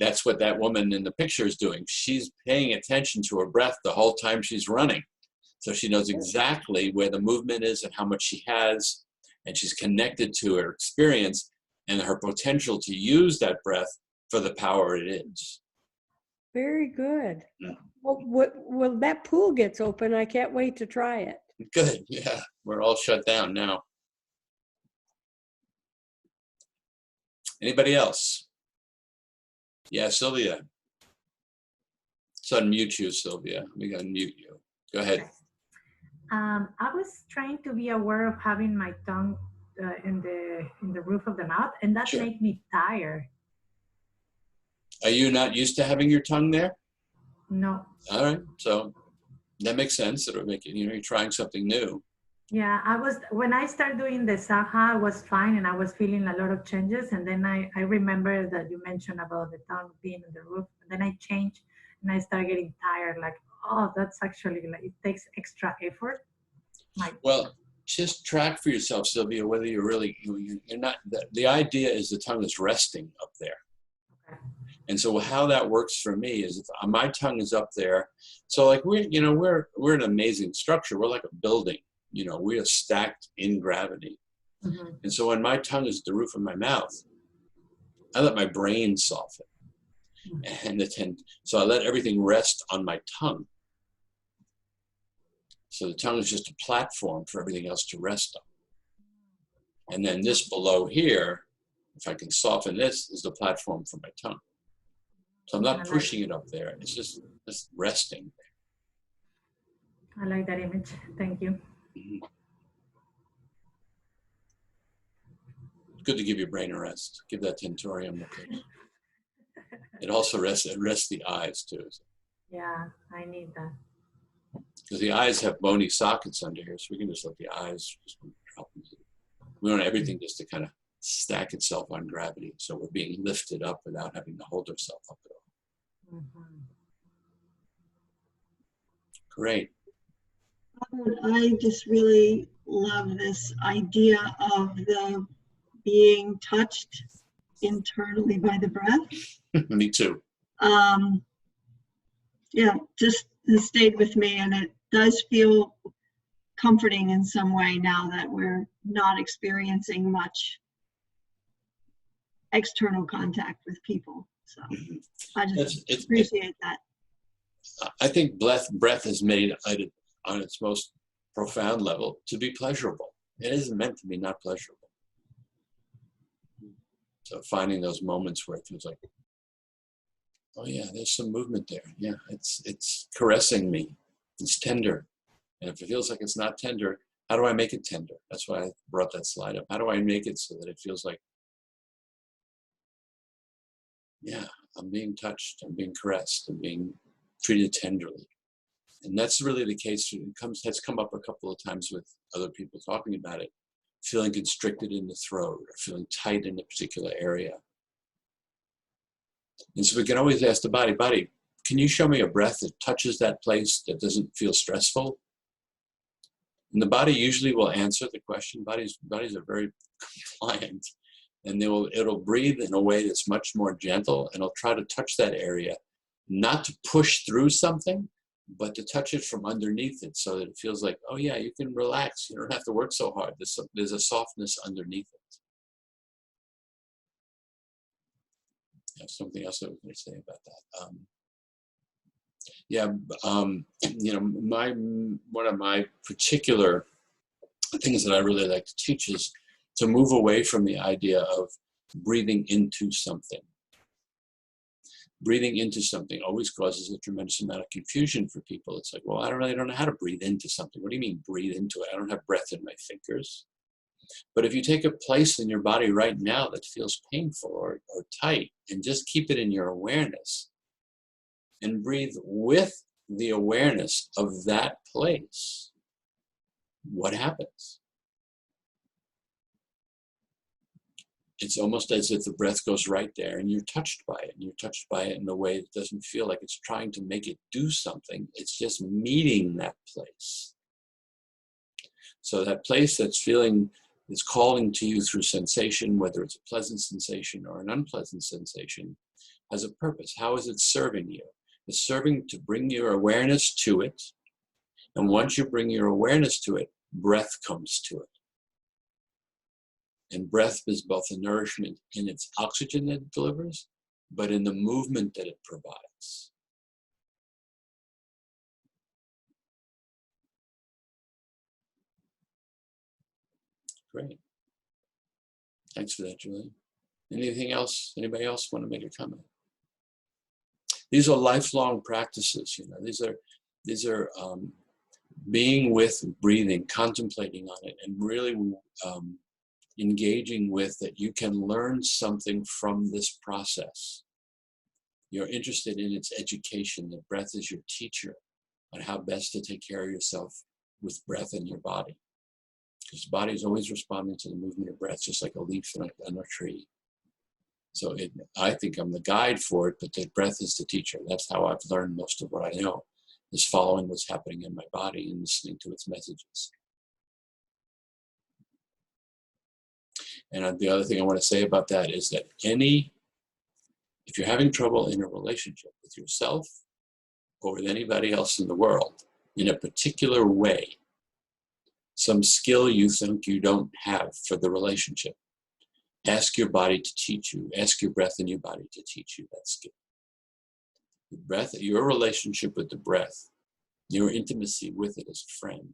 That's what that woman in the picture is doing. She's paying attention to her breath the whole time she's running. So she knows exactly where the movement is and how much she has, and she's connected to her experience and her potential to use that breath for the power it is. Very good. Yeah. Well, that pool gets open. I can't wait to try it. Good. Yeah. We're all shut down now. Anybody else? Yeah, Sylvia. Let's unmute you, Sylvia. We got to unmute you. Go ahead. I was trying to be aware of having my tongue in the roof of the mouth, and that made me tired. Are you not used to having your tongue there? No. All right. So that makes sense. It'll make it, you're trying something new. Yeah, when I started doing the Saha, I was fine and I was feeling a lot of changes. And then I remember that you mentioned about the tongue being in the roof. And then I changed and I started getting tired. Like, oh, that's actually, like, it takes extra effort. Well, just track for yourself, Sylvia, whether you're really, you're not, the idea is the tongue is resting up there. Okay. And so how that works for me is if my tongue is up there. So like we're an amazing structure. We're like a building. We are stacked in gravity. Mm-hmm. And so when my tongue is at the roof of my mouth, I let my brain soften. And so I let everything rest on my tongue. So the tongue is just a platform for everything else to rest on. And then this below here, if I can soften this, is the platform for my tongue. So I'm not pushing it up there. It's just resting there. I like that image. Thank you. Mm-hmm. It's good to give your brain a rest. Give that tentorium a rest. It also rests the eyes too. Yeah, I need that. Because the eyes have bony sockets under here, so we can just let the eyes just drop. We want everything just to kind of stack itself on gravity, so we're being lifted up without having to hold ourselves up at all. Mm-hmm. Great. I just really love this idea of the being touched internally by the breath. Me too. Yeah, just has stayed with me, and it does feel comforting in some way now that we're not experiencing much external contact with people. So I just appreciate that. I think breath is made on its most profound level to be pleasurable. It isn't meant to be not pleasurable. So finding those moments where it feels like, oh yeah, there's some movement there. Yeah, it's caressing me. It's tender. And if it feels like it's not tender, how do I make it tender? That's why I brought that slide up. How do I make it so that it feels like, yeah, I'm being touched, I'm being caressed, I'm being treated tenderly. And that's really the case. It has come up a couple of times with other people talking about it, feeling constricted in the throat or feeling tight in a particular area. And so we can always ask the body, can you show me a breath that touches that place that doesn't feel stressful? And the body usually will answer the question. Bodies are very compliant. And it'll breathe in a way that's much more gentle, and it'll try to touch that area, not to push through something, but to touch it from underneath it so that it feels like, oh yeah, you can relax. You don't have to work so hard. There's a softness underneath it. Yeah, something else I was going to say about that. One of my particular things that I really like to teach is to move away from the idea of breathing into something. breathing into something always causes a tremendous amount of confusion for people. It's like, well, I really don't know how to breathe into something. What do you mean breathe into it? I don't have breath in my fingers. But if you take a place in your body right now that feels painful or tight, and just keep it in your awareness and breathe with the awareness of that place, what happens? It's almost as if the breath goes right there and you're touched by it. And you're touched by it in a way that doesn't feel like it's trying to make it do something. It's just meeting that place. So that place that's feeling is calling to you through sensation, whether it's a pleasant sensation or an unpleasant sensation, has a purpose. How is it serving you? It's serving to bring your awareness to it. And once you bring your awareness to it, breath comes to it. And breath is both a nourishment in its oxygen that it delivers, but in the movement that it provides. Great. Thanks for that, Julie. Anything else? Anybody else want to make a comment? These are lifelong practices. You know, these are being with breathing, contemplating on it, and really engaging with that you can learn something from this process. You're interested in its education, that breath is your teacher on how best to take care of yourself with breath in your body. Because the body is always responding to the movement of breath, just like a leaf on a tree. So I think I'm the guide for it, but the breath is the teacher. That's how I've learned most of what I know, is following what's happening in my body and listening to its messages. And the other thing I want to say about that is that if you're having trouble in a relationship with yourself or with anybody else in the world, in a particular way, some skill you think you don't have for the relationship, ask your body to teach you, ask your breath in your body to teach you that skill. The breath, your relationship with the breath, your intimacy with it as a friend,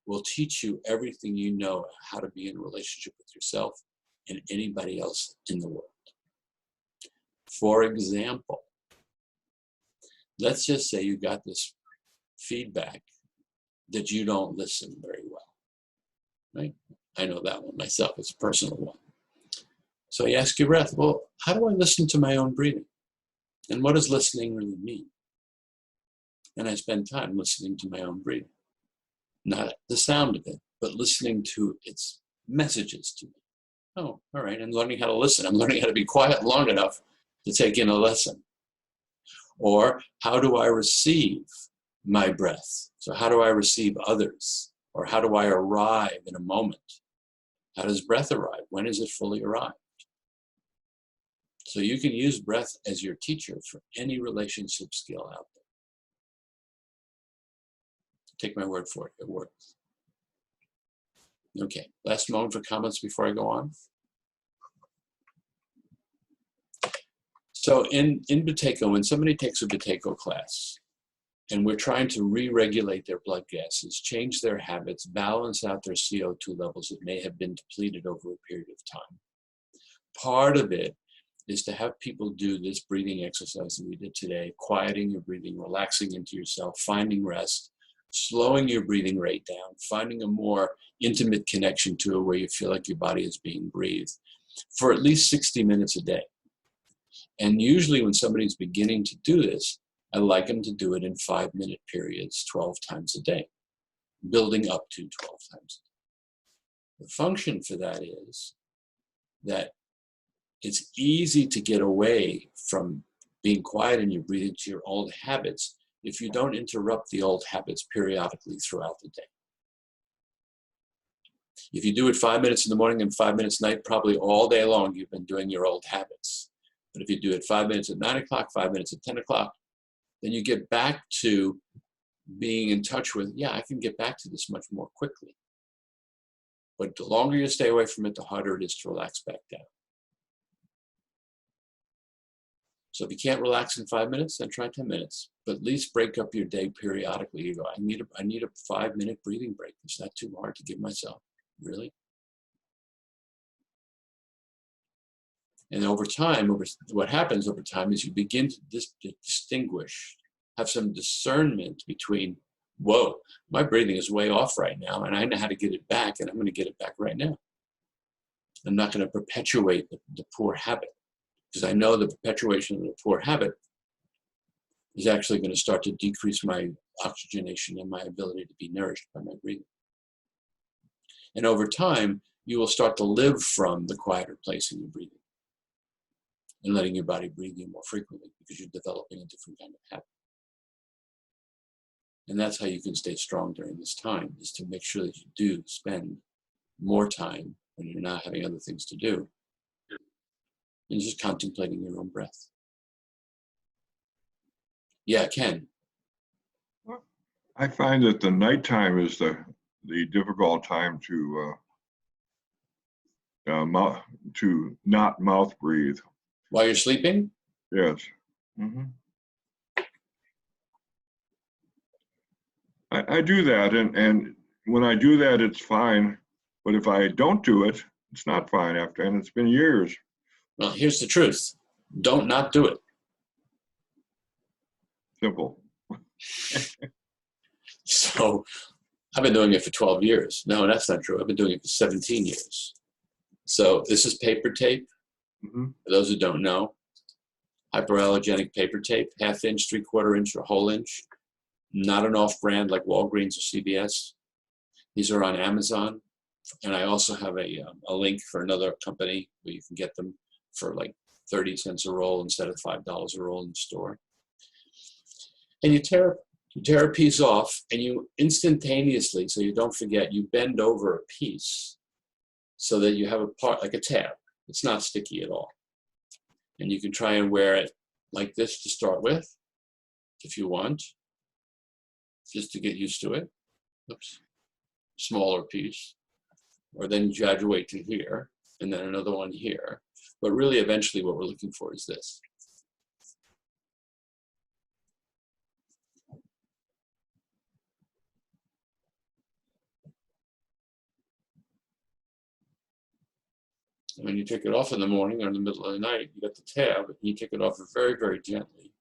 will teach you everything you know how to be in a relationship with yourself and anybody else in the world. For example, let's just say you got this feedback that you don't listen very well, right? I know that one myself, it's a personal one. So you ask your breath, well, how do I listen to my own breathing? And what does listening really mean? And I spend time listening to my own breathing. Not the sound of it, but listening to its messages to me. Oh, all right, I'm learning how to listen. I'm learning how to be quiet long enough to take in a lesson. Or how do I receive my breath? So how do I receive others? Or how do I arrive in a moment? How does breath arrive? When is it fully arrived? So you can use breath as your teacher for any relationship skill out there. Take my word for it, it works. Okay, last moment for comments before I go on. So in Buteyko, when somebody takes a Buteyko class, and we're trying to re-regulate their blood gases, change their habits, balance out their CO2 levels that may have been depleted over a period of time. Part of it is to have people do this breathing exercise that we did today, quieting your breathing, relaxing into yourself, finding rest, slowing your breathing rate down, finding a more intimate connection to it where you feel like your body is being breathed for at least 60 minutes a day. And usually when somebody's beginning to do this, I like them to do it in 5-minute periods, 12 times a day, building up to 12 times a day. The function for that is that it's easy to get away from being quiet in your breathing to your old habits if you don't interrupt the old habits periodically throughout the day. If you do it 5 minutes in the morning and 5 minutes at night, probably all day long you've been doing your old habits. But if you do it 5 minutes at 9 o'clock, 5 minutes at 10 o'clock, then you get back to being in touch with, yeah, I can get back to this much more quickly. But the longer you stay away from it, the harder it is to relax back down. So if you can't relax in 5 minutes, then try 10 minutes. But at least break up your day periodically. You go, I need a 5-minute breathing break. It's not too hard to give myself. Really? And over time, what happens over time is you begin to distinguish, have some discernment between, whoa, my breathing is way off right now, and I know how to get it back, and I'm going to get it back right now. I'm not going to perpetuate the poor habit, because I know the perpetuation of the poor habit is actually going to start to decrease my oxygenation and my ability to be nourished by my breathing. And over time, you will start to live from the quieter place in your breathing and letting your body breathe you more frequently, because you're developing a different kind of habit. And that's how you can stay strong during this time, is to make sure that you do spend more time when you're not having other things to do and just contemplating your own breath. Yeah, Ken. I find that the nighttime is the difficult time to not mouth breathe. While you're sleeping? Yes. Mm-hmm. I do that, and when I do that, it's fine. But if I don't do it, it's not fine after, and it's been years. Well, here's the truth. Don't not do it. Simple. So I've been doing it for 12 years. No, that's not true. I've been doing it for 17 years. So this is paper tape. Mm-hmm. For those who don't know, hyperallergenic paper tape, 1/2 inch, 3/4 inch, or whole inch. Not an off-brand like Walgreens or CVS. These are on Amazon. And I also have a link for another company where you can get them for like 30 cents a roll instead of $5 a roll in the store. And you tear a piece off, and you instantaneously, so you don't forget, you bend over a piece so that you have a part, like a tab. It's not sticky at all. And you can try and wear it like this to start with, if you want, just to get used to it. Oops. Smaller piece. Or then graduate to here, and then another one here. But really, eventually, what we're looking for is this. And when you take it off in the morning or in the middle of the night, you got the tab, and you take it off very, very gently.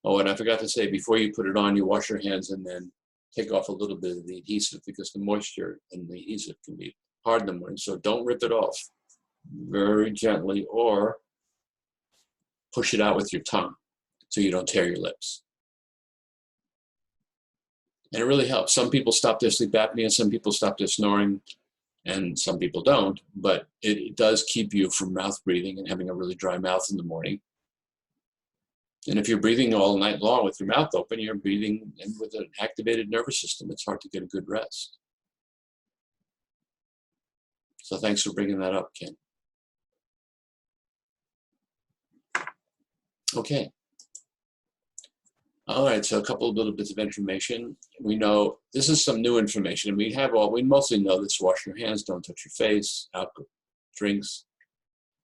Oh, and I forgot to say, before you put it on, you wash your hands and then take off a little bit of the adhesive, because the moisture in the adhesive can be hard in the morning. So don't rip it off. Very gently, or push it out with your tongue so you don't tear your lips. And it really helps. Some people stop their sleep apnea, some people stop their snoring, and some people don't, but it does keep you from mouth breathing and having a really dry mouth in the morning. And if you're breathing all night long with your mouth open, you're breathing in with an activated nervous system. It's hard to get a good rest. So thanks for bringing that up, Ken. Okay. All right, so a couple of little bits of information. We know this is some new information, and we mostly know this: wash your hands, don't touch your face, alcohol, drinks,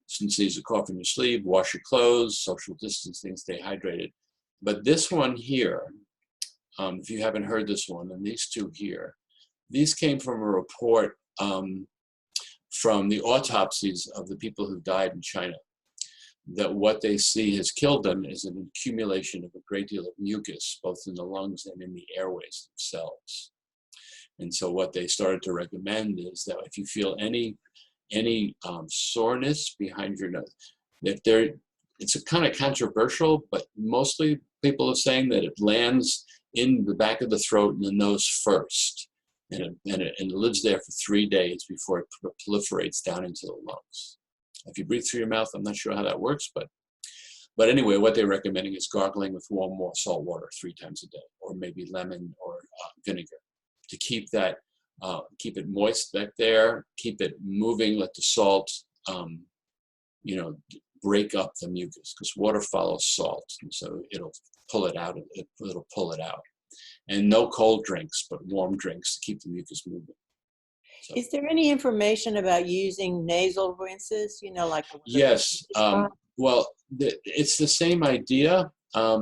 sneeze or cough in your sleeve, wash your clothes, social distancing, stay hydrated. But this one here, if you haven't heard this one, and these two here, these came from a report from the autopsies of the people who died in China, that what they see has killed them is an accumulation of a great deal of mucus, both in the lungs and in the airways themselves. And so what they started to recommend is that if you feel any soreness behind your nose, it's a kind of controversial, but mostly people are saying that it lands in the back of the throat and the nose first. And it lives there for 3 days before it proliferates down into the lungs. If you breathe through your mouth, I'm not sure how that works, but anyway, what they're recommending is gargling with warm salt water 3 times a day, or maybe lemon or vinegar, to keep that, keep it moist back there, keep it moving, let the salt, break up the mucus, because water follows salt, and so it'll pull it out. It'll pull it out. And no cold drinks, but warm drinks to keep the mucus moving. So. Is there any information about using nasal rinses? Like yes. Well, it's the same idea. Yeah.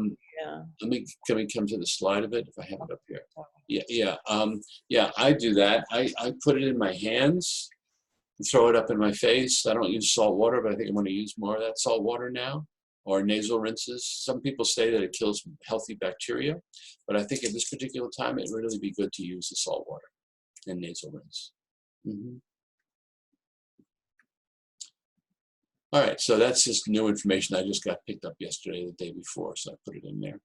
Can we come to the slide of it if I have it up here? Yeah. I do that. I put it in my hands, throw it up in my face. I don't use salt water, but I think I'm going to use more of that salt water now, or nasal rinses. Some people say that it kills healthy bacteria, but I think at this particular time, it would really be good to use the salt water and nasal rinse. All right, so that's just new information I just got picked up yesterday, the day before, so I put it in there.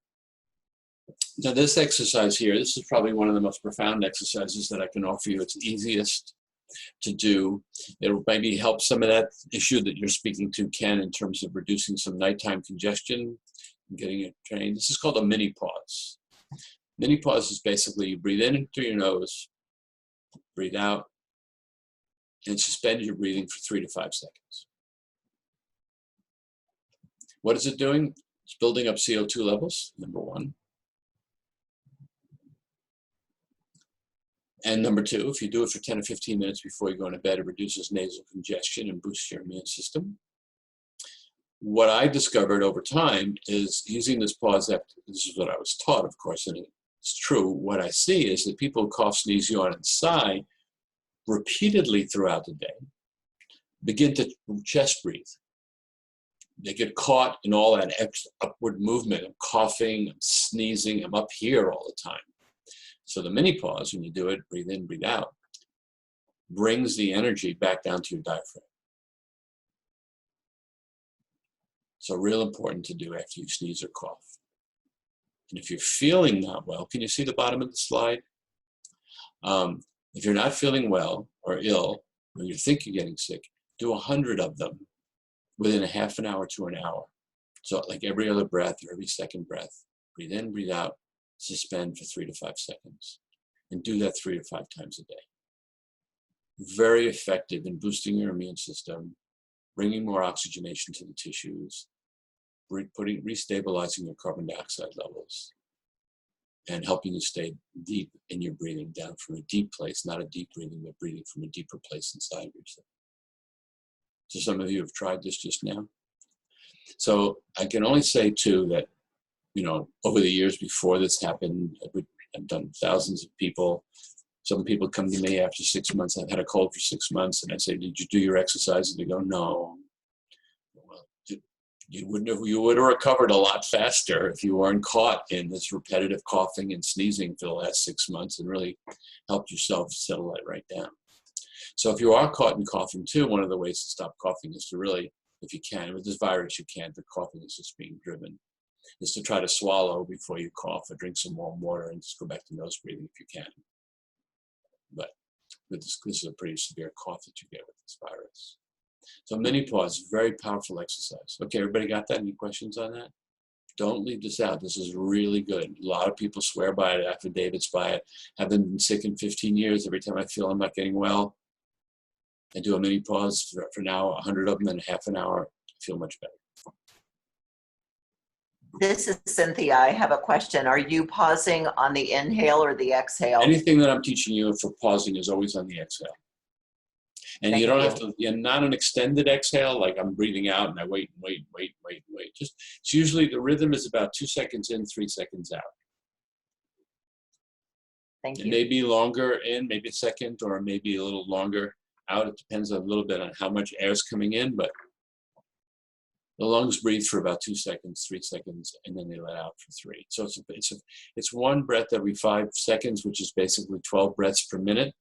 Now this exercise here, this is probably one of the most profound exercises that I can offer you. It's easiest to do. It'll maybe help some of that issue that you're speaking to, Ken, in terms of reducing some nighttime congestion and getting it trained. This is called a mini pause. Mini pause is basically you breathe in through your nose, breathe out, and suspend your breathing for 3 to 5 seconds. What is it doing? It's building up CO2 levels, number one. And number two, if you do it for 10 or 15 minutes before you go into bed, it reduces nasal congestion and boosts your immune system. What I discovered over time is using this pause, this is what I was taught, of course, and it's true. What I see is that people who cough, sneeze, yawn, and sigh repeatedly throughout the day begin to chest breathe. They get caught in all that extra upward movement. I'm coughing, I'm sneezing, I'm up here all the time. So the mini pause, when you do it, breathe in, breathe out, brings the energy back down to your diaphragm. So real important to do after you sneeze or cough. And if you're feeling not well, can you see the bottom of the slide? If you're not feeling well or ill, or you think you're getting sick, do 100 of them within a half an hour to an hour. So like every other breath or every second breath, breathe in, breathe out, suspend for 3 to 5 seconds, and do that 3 to 5 times a day. Very effective in boosting your immune system, bringing more oxygenation to the tissues, restabilizing your carbon dioxide levels, and helping you stay deep in your breathing, down from a deep place, not a deep breathing, but breathing from a deeper place inside yourself. So some of you have tried this just now. So I can only say too that, you know, over the years before this happened, I've done thousands of people. Some people come to me after 6 months. I've had a cold for 6 months, and I say, "Did you do your exercise?" And they go, "No." Well, you would have recovered a lot faster if you weren't caught in this repetitive coughing and sneezing for the last 6 months and really helped yourself settle that right down. So if you are caught in coughing too, one of the ways to stop coughing is to really, if you can, with this virus you can't, the coughing is just being driven, is to try to swallow before you cough or drink some warm water and just go back to nose breathing if you can. But with this is a pretty severe cough that you get with this virus. So mini pause, very powerful exercise. Okay, everybody got that? Any questions on that? Don't leave this out. This is really good. A lot of people swear by it, affidavits by it. Haven't been sick in 15 years. Every time I feel I'm not getting well, I do a mini pause for now, 100 of them in half an hour. I feel much better. This is Cynthia. I have a question. Are you pausing on the inhale or the exhale? Anything that I'm teaching you for pausing is always on the exhale. And you don't have to, not an extended exhale, like I'm breathing out and I wait and wait, wait, wait, wait. Just, it's usually the rhythm is about 2 seconds in, 3 seconds out. Thank you. It may be longer in, maybe a second, or maybe a little longer out. It depends a little bit on how much air is coming in, but the lungs breathe for about 2 seconds, 3 seconds, and then they let out for 3. So it's one breath every 5 seconds, which is basically 12 breaths per minute,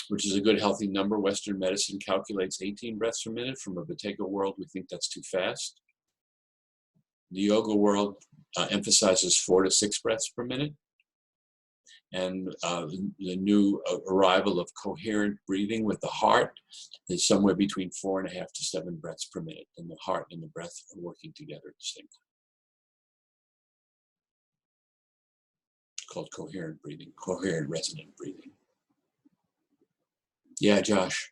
which is a good healthy number. Western medicine calculates 18 breaths per minute. From a Bottega world, we think that's too fast. The yoga world emphasizes 4 to 6 breaths per minute. And the new arrival of coherent breathing with the heart is somewhere between 4.5 to 7 breaths per minute. And the heart and the breath are working together at the same time. It's called coherent breathing, coherent resonant breathing. Yeah, Josh.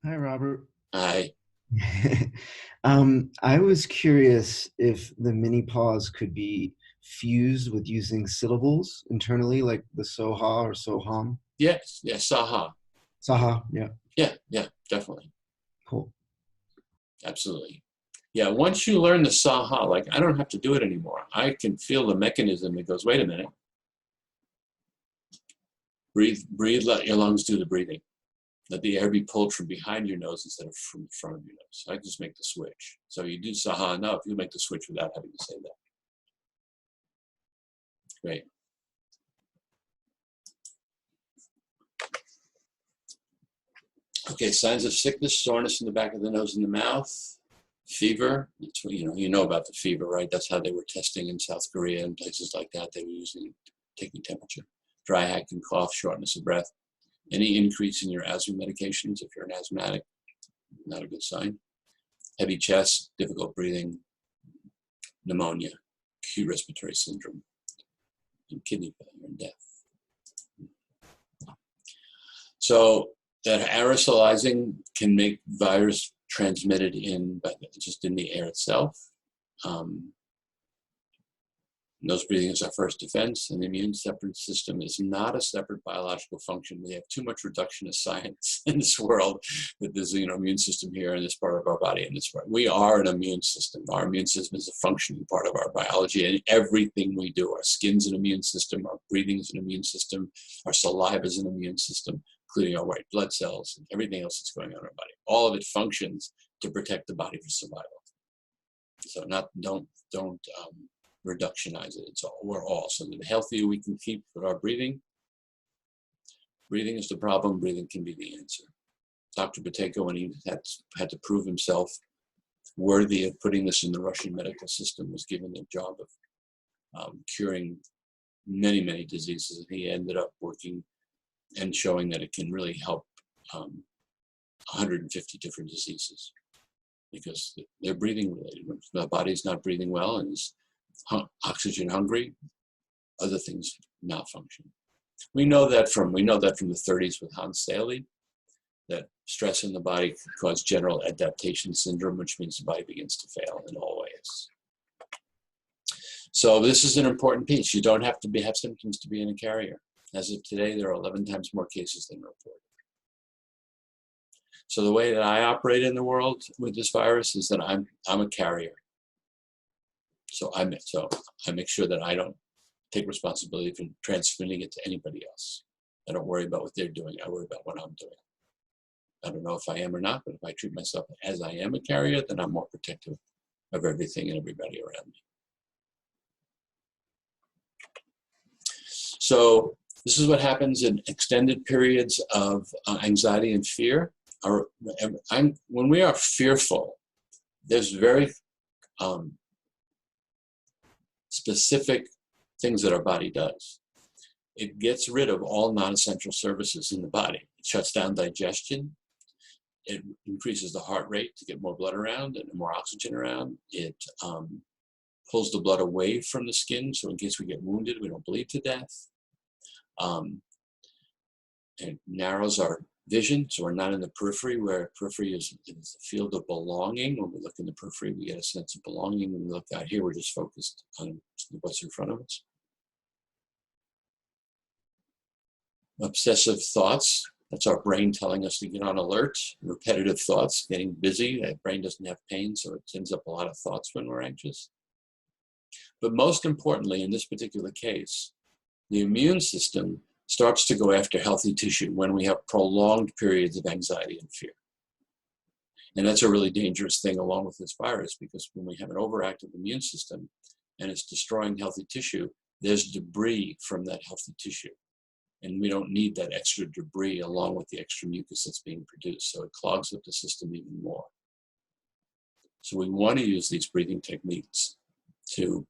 Hi, Robert. Hi. I was curious if the mini pause could be fused with using syllables internally, like the soha or soham. Yes, yes, saha. Saha, yeah. Yeah, definitely. Cool. Absolutely. Yeah, once you learn the saha, like I don't have to do it anymore. I can feel the mechanism that goes, wait a minute. Breathe, let your lungs do the breathing. Let the air be pulled from behind your nose instead of from the front of your nose. So I just make the switch. So you do Saha enough, you make the switch without having to say that. Great. Okay, signs of sickness, soreness in the back of the nose and the mouth, fever. It's, you know about the fever, right? That's how they were testing in South Korea and places like that. They were taking temperature. Dry, hacking cough, shortness of breath. Any increase in your asthma medications, if you're an asthmatic, not a good sign. Heavy chest, difficult breathing, pneumonia, acute respiratory syndrome, and kidney failure and death. So that aerosolizing can make virus transmitted just in the air itself. Nose breathing is our first defense, and the immune system is not a separate biological function. We have too much reductionist science in this world that there's immune system here in this part of our body and this part. We are an immune system. Our immune system is a functioning part of our biology, and everything we do, our skin's an immune system, our breathing is an immune system, our saliva is an immune system, including our white blood cells and everything else that's going on in our body. All of it functions to protect the body for survival. So don't reductionize it. It's all, we're all. So the healthier we can keep with our breathing is the problem, breathing can be the answer. Dr. Buteyko, when he had to prove himself worthy of putting this in the Russian medical system, was given the job of curing many, many diseases. And he ended up working and showing that it can really help 150 different diseases because they're breathing related. When the body's not breathing well and is oxygen hungry, other things malfunction. We know that from the 30s with Hans Staley, that stress in the body can cause general adaptation syndrome, which means the body begins to fail in all ways. So this is an important piece. You don't have to have symptoms to be in a carrier. As of today, there are 11 times more cases than reported. So the way that I operate in the world with this virus is that I'm a carrier. So I make sure that I don't take responsibility for transmitting it to anybody else. I don't worry about what they're doing. I worry about what I'm doing. I don't know if I am or not, but if I treat myself as I am a carrier, then I'm more protective of everything and everybody around me. So this is what happens in extended periods of anxiety and fear. When we are fearful, there's very specific things that our body does. It gets rid of all non-essential services in the body. It shuts down digestion. It increases the heart rate to get more blood around and more oxygen around. It pulls the blood away from the skin, so in case we get wounded, we don't bleed to death. It narrows our vision, so we're not in the periphery, where periphery is a field of belonging. When we look in the periphery, we get a sense of belonging. When we look out here, we're just focused on what's in front of us. Obsessive thoughts, that's our brain telling us to get on alert. Repetitive thoughts, getting busy. That brain doesn't have pain, so it sends up a lot of thoughts when we're anxious. But most importantly, in this particular case, the immune system starts to go after healthy tissue when we have prolonged periods of anxiety and fear. And that's a really dangerous thing along with this virus, because when we have an overactive immune system and it's destroying healthy tissue, there's debris from that healthy tissue. And we don't need that extra debris along with the extra mucus that's being produced. So it clogs up the system even more. So we want to use these breathing techniques to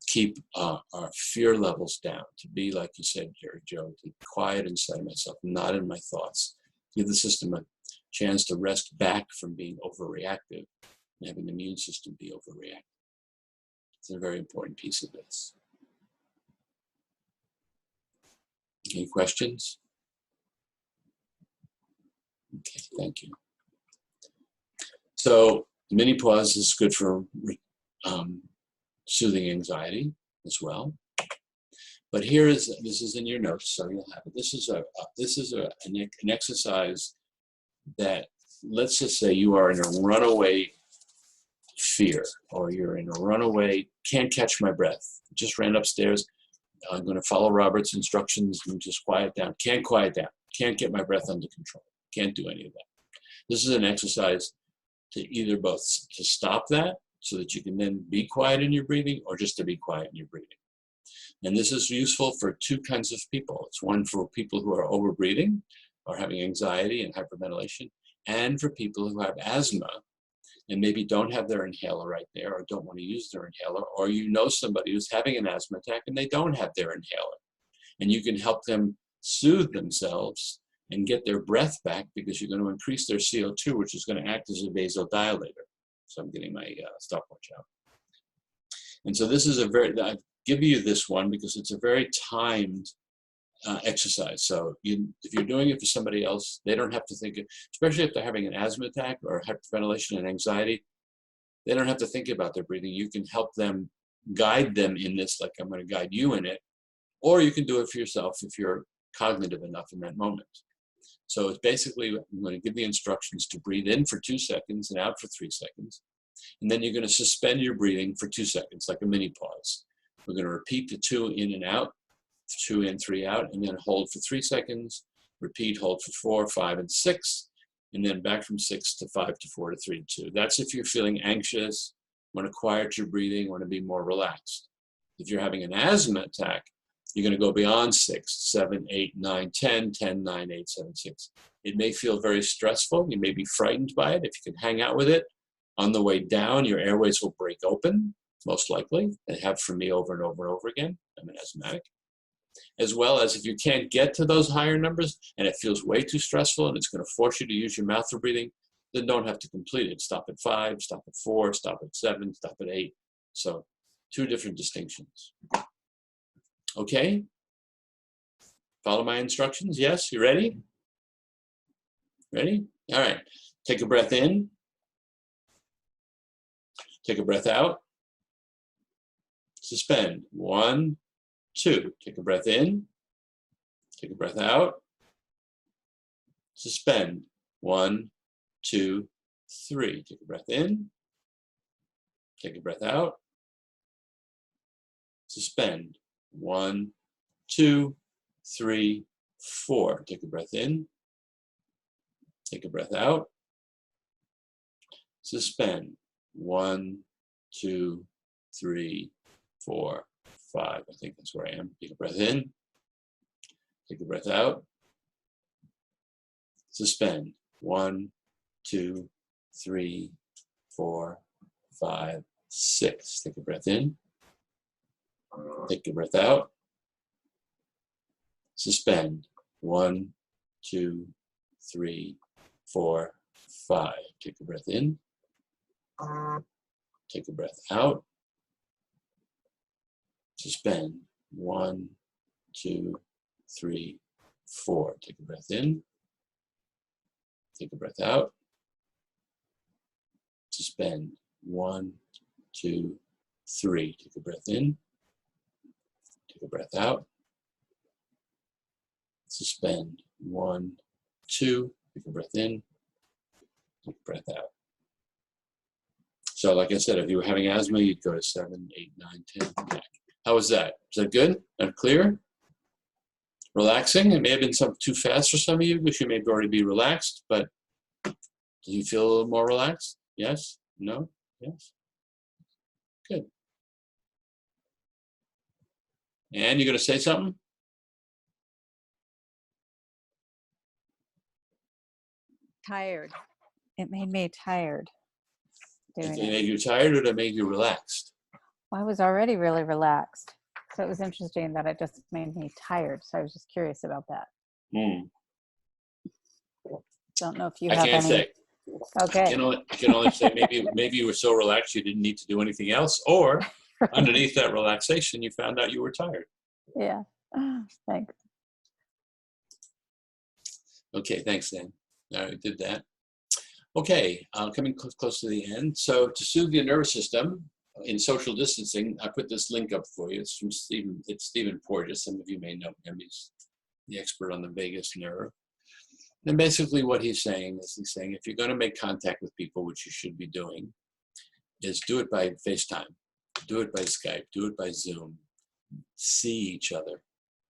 keep our fear levels down, to be, like you said, Jerry Joe, to be quiet inside myself, not in my thoughts. Give the system a chance to rest back from being overreactive and having the immune system be overreactive. It's a very important piece of this. Any questions? Okay, thank you. So mini pause is good for soothing anxiety as well. But this is in your notes, so you'll have it. This is an exercise that, let's just say you are in a runaway fear, or you're in a runaway, can't catch my breath, just ran upstairs. I'm going to follow Robert's instructions and just quiet down. Can't quiet down. Can't get my breath under control. Can't do any of that. This is an exercise to either both to stop that so that you can then be quiet in your breathing, or just to be quiet in your breathing. And this is useful for two kinds of people. It's one for people who are overbreathing or having anxiety and hyperventilation, and for people who have asthma and maybe don't have their inhaler right there, or don't want to use their inhaler, or you know somebody who's having an asthma attack and they don't have their inhaler. And you can help them soothe themselves and get their breath back, because you're going to increase their CO2, which is going to act as a vasodilator. So I'm getting my stopwatch out. And so this is a very, I give you this one because it's a very timed exercise. So if you're doing it for somebody else, they don't have to think, especially if they're having an asthma attack or hyperventilation and anxiety, they don't have to think about their breathing. You can help them, guide them in this, like I'm going to guide you in it, or you can do it for yourself if you're cognitive enough in that moment. So it's basically, I'm going to give the instructions to breathe in for 2 seconds and out for 3 seconds. And then you're going to suspend your breathing for 2 seconds, like a mini pause. We're going to repeat the 2 in and out, 2 in, 3 out, and then hold for 3 seconds. Repeat, hold for 4, 5, and 6, and then back from 6 to 5 to 4 to 3 to 2. That's if you're feeling anxious, want to quiet your breathing, want to be more relaxed. If you're having an asthma attack, you're going to go beyond 6, 7, 8, 9, 10, 10, 9, 8, 7, 6. It may feel very stressful. You may be frightened by it. If you can hang out with it, on the way down, your airways will break open, most likely. They have for me over and over and over again. I'm an asthmatic. As well as if you can't get to those higher numbers and it feels way too stressful and it's going to force you to use your mouth for breathing, then don't have to complete it. Stop at 5, stop at 4, stop at 7, stop at 8. So 2 different distinctions. Okay? Follow my instructions? Yes? You ready? Ready? All right. Take a breath in. Take a breath out. Suspend. 1, 2. Take a breath in. Take a breath out. Suspend. 1, 2, 3. Take a breath in. Take a breath out. Suspend. 1, 2, 3, 4. Take a breath in. Take a breath out. Suspend. 1, 2, 3, 4, 5. I think that's where I am. Take a breath in. Take a breath out. Suspend. 1, 2, 3, 4, 5, 6. Take a breath in. Take a breath out. Suspend. 1, 2, 3, 4, 5. Take a breath in. Take a breath out. Suspend. 1, 2, 3, 4. Take a breath in. Take a breath out. Suspend. 1, 2, 3. Take a breath in. Take a breath out. Suspend. 1, 2. Take a breath in. Take a breath out. So like I said, if you were having asthma, you'd go to 7, 8, 9, 10, back. How was that? Is that good? That clear? Relaxing? It may have been too fast for some of you, because you may already be relaxed, but do you feel a little more relaxed? Yes? No? Yes? Good. And you're going to say something? Tired. It made me tired. Did it make you tired, or did it make you relaxed? I was already really relaxed. So it was interesting that it just made me tired. So I was just curious about that. Don't know if you have any. I can't say. Okay. I can only say maybe you were so relaxed you didn't need to do anything else, or underneath that relaxation you found out you were tired. Yeah. Thanks. Okay, thanks, Dan. All right, did that. Okay, coming close to the end. So to soothe your nervous system in social distancing, I put this link up for you. It's from Stephen Porges. Some of you may know him. He's the expert on the vagus nerve. And basically what he's saying is, if you're going to make contact with people, which you should be doing, is do it by FaceTime, do it by Skype, do it by Zoom. See each other.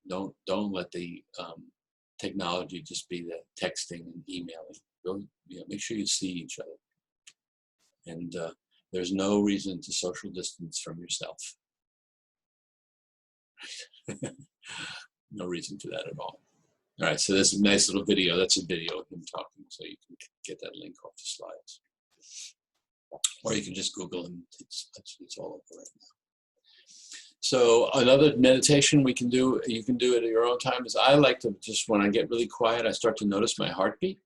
Don't let the technology just be the texting and emailing. Go, make sure you see each other. And there's no reason to social distance from yourself. No reason for that at all. All right, so there's a nice little video. That's a video of him talking, so you can get that link off the slides. Or you can just Google him. It's all over right now. So another meditation we can do, you can do it at your own time, is I like to just, when I get really quiet, I start to notice my heartbeat.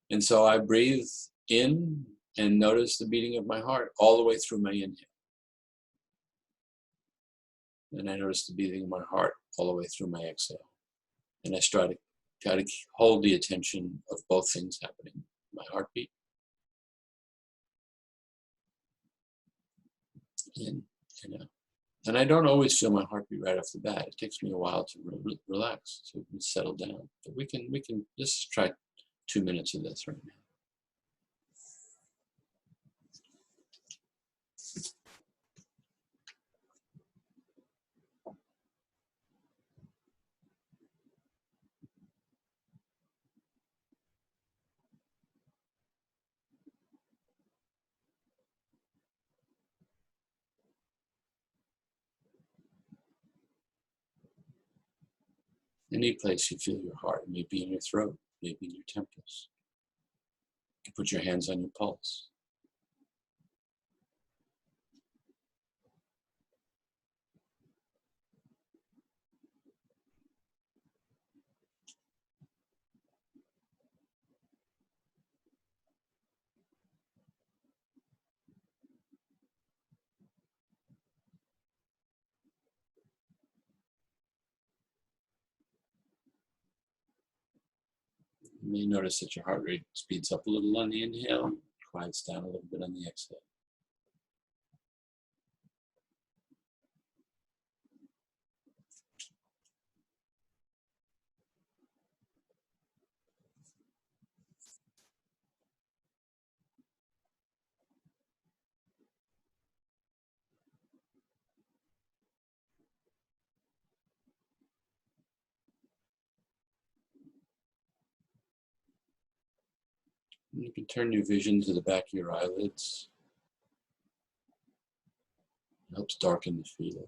And so I breathe in and notice the beating of my heart all the way through my inhale. And I notice the beating of my heart all the way through my exhale. And I try to hold the attention of both things happening. My heartbeat in and out. And I don't always feel my heartbeat right off the bat. It takes me a while to relax, to settle down. But we can just try 2 minutes of this right now. Any place you feel your heart, maybe in your throat, maybe in your temples. You can put your hands on your pulse. You may notice that your heart rate speeds up a little on the inhale, quiets down a little bit on the exhale. And you can turn your vision to the back of your eyelids. It helps darken the field.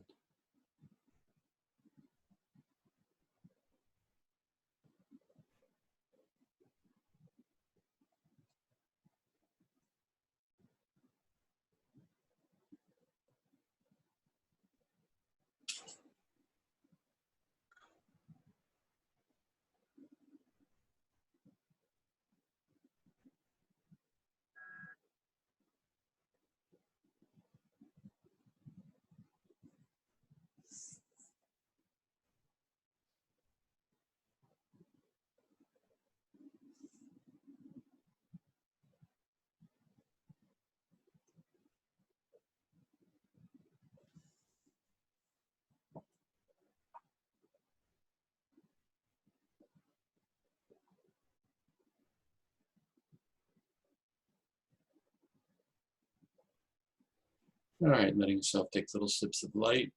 All right, letting yourself take little sips of light.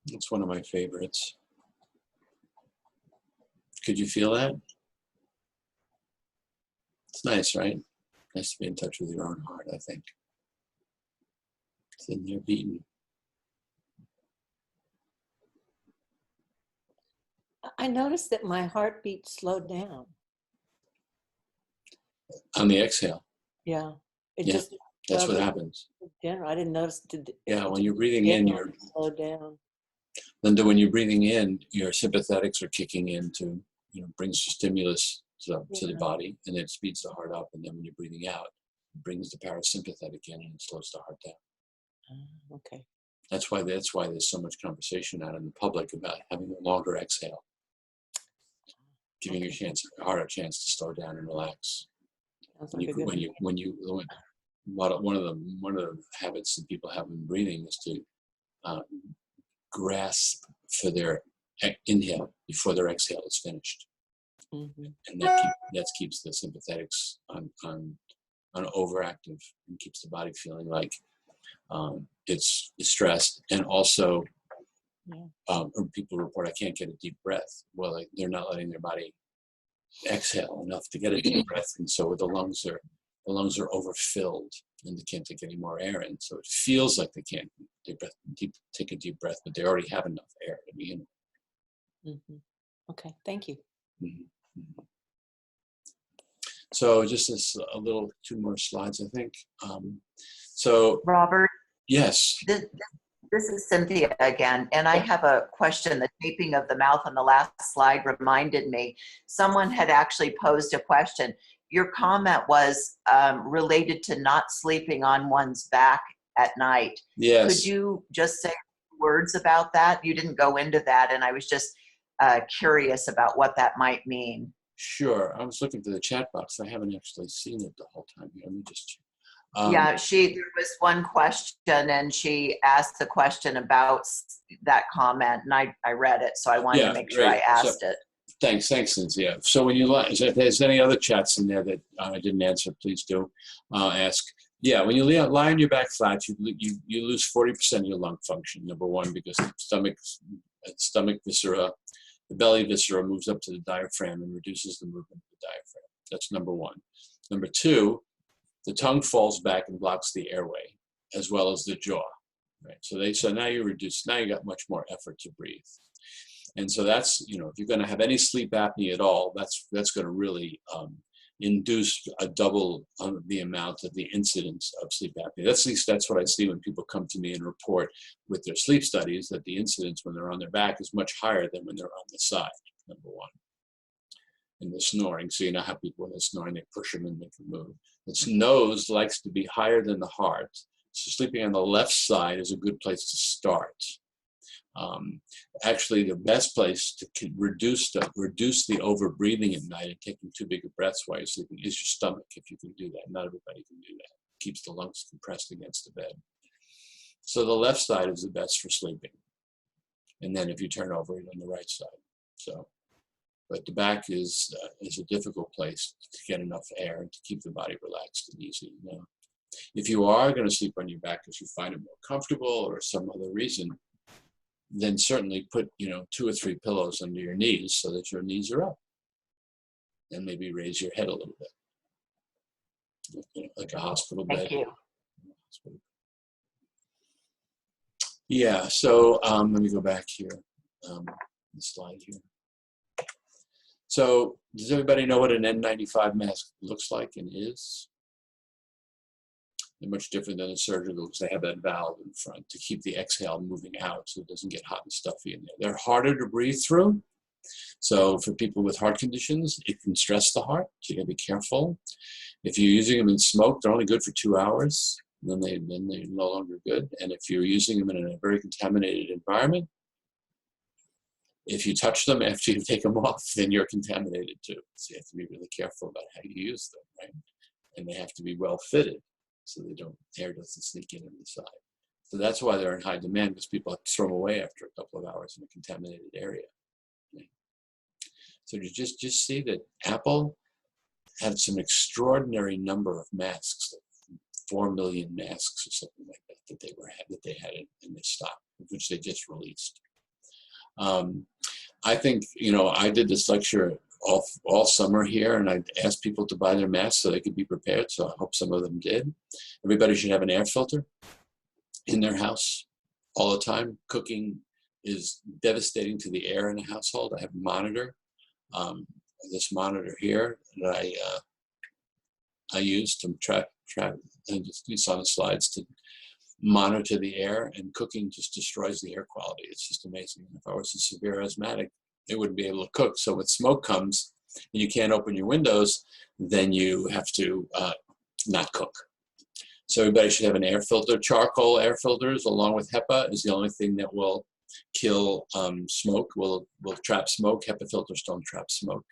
It's one of my favorites. Could you feel that? It's nice, right? Nice to be in touch with your own heart, I think. It's in there beating. I noticed that my heartbeat slowed down. On the exhale. Yeah. It Yeah, just, that's what happens. general, I didn't notice. Yeah, when you're breathing in, you're slowed down. Linda, when you're breathing in, your sympathetics are kicking in to, brings stimulus to the body, and it speeds the heart up. And then when you're breathing out, it brings the parasympathetic in and it slows the heart down. Okay. That's why there's so much conversation out in the public about having a longer exhale, giving your heart a chance to slow down and relax. One of the habits that people have in breathing is to grasp for their inhale before their exhale is finished. Mm-hmm. And that keeps the sympathetics on overactive and keeps the body feeling like it's stressed. And also, people report, I can't get a deep breath. Well, they're not letting their body exhale enough to get a deep breath, and so the lungs are overfilled, and they can't take any more air in. So it feels like they can't take a deep breath, but they already have enough air to begin with. Okay, thank you. So just a little, 2 more slides, I think. So Robert, yes. This is Cynthia again, and I have a question. The taping of the mouth on the last slide reminded me. Someone had actually posed a question. Your comment was related to not sleeping on one's back at night. Yes. Could you just say words about that? You didn't go into that, and I was just curious about what that might mean. Sure. I was looking through the chat box. I haven't actually seen it the whole time. Let me just check. Yeah, there was one question, and she asked the question about that comment, and I read it, so I wanted to make sure I asked it. Thanks, Cynthia. So when you if there's any other chats in there that I didn't answer, please do ask. Yeah, when you lie on your back flat, you lose 40% of your lung function. Number one, because the stomach viscera, the belly viscera moves up to the diaphragm and reduces the movement of the diaphragm. That's number one. Number two, the tongue falls back and blocks the airway, as well as the jaw. Right. So now you got much more effort to breathe. And so that's, if you're going to have any sleep apnea at all, that's going to really induce a double the amount of the incidence of sleep apnea. At least that's what I see when people come to me and report with their sleep studies, that the incidence when they're on their back is much higher than when they're on the side, number one. And the snoring, so how people, when they're snoring, they push them and make them move. Its nose likes to be higher than the heart. So sleeping on the left side is a good place to start. Actually, the best place to reduce the overbreathing at night and taking too big of breaths while you're sleeping is your stomach, if you can do that. Not everybody can do that. It keeps the lungs compressed against the bed. So the left side is the best for sleeping. And then if you turn over it on the right side. But the back is a difficult place to get enough air and to keep the body relaxed and easy. If you are going to sleep on your back because you find it more comfortable or some other reason, then certainly put 2 or 3 pillows under your knees so that your knees are up, and maybe raise your head a little bit, like a hospital bed. Thank you. Yeah. So let me go back here. The slide here. So does everybody know what an N95 mask looks like and is? They're much different than a surgical because they have that valve in front to keep the exhale moving out so it doesn't get hot and stuffy in there. They're harder to breathe through. So for people with heart conditions, it can stress the heart, so you gotta be careful. If you're using them in smoke, they're only good for 2 hours, then they're no longer good. And if you're using them in a very contaminated environment, if you touch them after you take them off, then you're contaminated too. So you have to be really careful about how you use them, right? And they have to be well fitted so air doesn't sneak in on the side. So that's why they're in high demand, because people have to throw them away after a couple of hours in a contaminated area. Okay. So you just see that Apple had some extraordinary number of masks, 4 million masks or something like that, that they had in their stock, which they just released. I think, I did this lecture all summer here, and I asked people to buy their masks so they could be prepared, so I hope some of them did. Everybody should have an air filter in their house all the time. Cooking is devastating to the air in a household. I have a monitor, this monitor here that I use to track, and it's on the slides, to monitor the air, and cooking just destroys the air quality. It's just amazing. If I was a severe asthmatic, it wouldn't be able to cook. So when smoke comes and you can't open your windows, then you have to not cook. So everybody should have an air filter. Charcoal air filters along with HEPA is the only thing that will kill smoke, will trap smoke. HEPA filters don't trap smoke.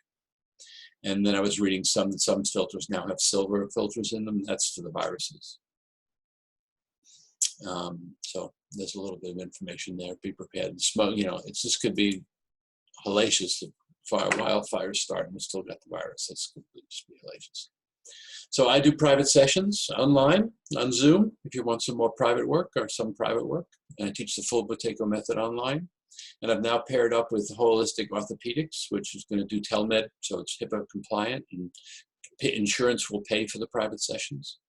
And then I was reading some filters now have silver filters in them. That's for the viruses. So there's a little bit of information there. Be prepared. Smoke, it just could be hellacious if wildfires start and we still got the virus. That's completely just be hellacious. So I do private sessions online on Zoom if you want some more private work or some private work. And I teach the full Buteyko method online. And I've now paired up with Holistic Orthopedics, which is going to do telemed, so it's HIPAA compliant, and insurance will pay for the private sessions.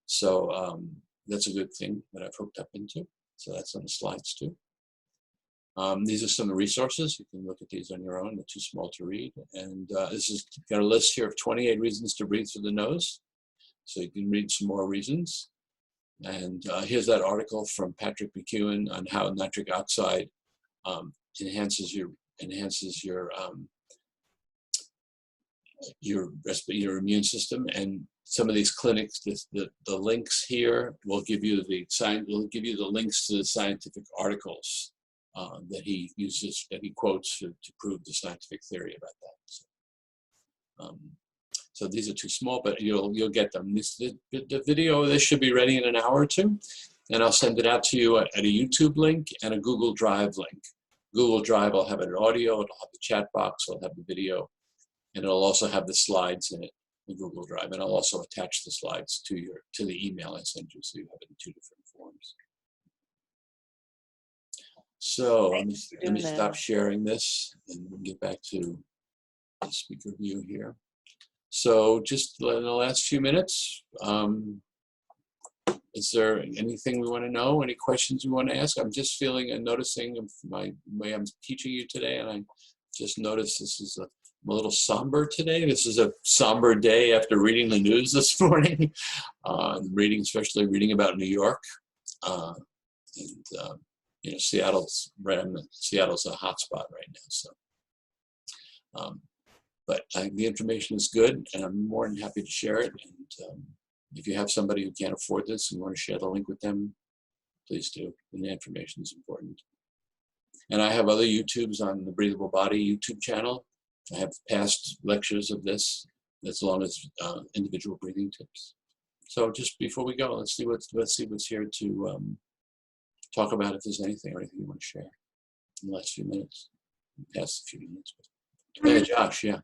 So that's a good thing that I've hooked up into. So that's on the slides too. These are some of the resources. You can look at these on your own. They're too small to read. And this is got a list here of 28 reasons to breathe through the nose. So you can read some more reasons. And here's that article from Patrick McEwen on how nitric oxide enhances your immune system. And some of these clinics, the links here will give you the links to the scientific articles that he uses, that he quotes to prove the scientific theory about that. So these are too small, but you'll get them. The video of this should be ready in an hour or two, and I'll send it out to you at a YouTube link and a Google Drive link. Google Drive will have an audio, it'll have the chat box, it'll have the video, and it'll also have the slides in it, the Google Drive, and I'll also attach the slides to the email I send you, so you have it in 2 different forms. So let me stop sharing this and we'll get back to the speaker view here. So just in the last few minutes, is there anything we want to know? Any questions we want to ask? I'm just feeling and noticing my way I'm teaching you today, and I just noticed this is I'm a little somber today. This is a somber day after reading the news this morning, especially reading about New York. You know, Seattle's a hot spot right now. So, but the information is good, and I'm more than happy to share it. And if you have somebody who can't afford this and want to share the link with them, please do. And the information is important. And I have other YouTubes on the Breathable Body YouTube channel. I have past lectures of this, as long as individual breathing tips. So just before we go, let's see what's here to talk about, if there's anything you want to share in the last few minutes. Past a few minutes. Hey, Josh, yeah.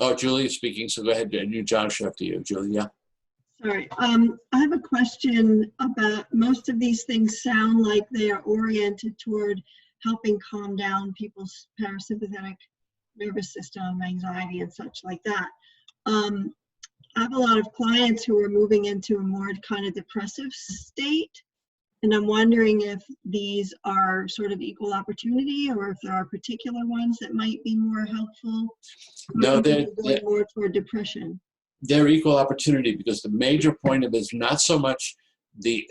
Oh, Julie is speaking, so go ahead. Josh, after you, Julie, yeah. Sorry, I have a question about, most of these things sound like they are oriented toward helping calm down people's parasympathetic nervous system, anxiety and such like that. I have a lot of clients who are moving into a more kind of depressive state. And I'm wondering if these are sort of equal opportunity, or if there are particular ones that might be more helpful. No, they're more toward depression. They're equal opportunity, because the major point of it is not so much the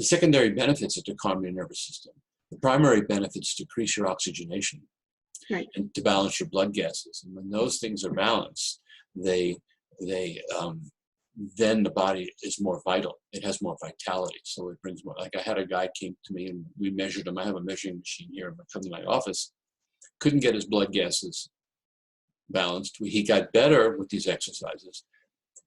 secondary benefits are to calm your nervous system. The primary benefits to increase your oxygenation, right, and to balance your blood gases. And when those things are balanced, then the body is more vital. It has more vitality. So it brings more, like I had a guy came to me and we measured him. I have a measuring machine here, come to my office, couldn't get his blood gases balanced. He got better with these exercises.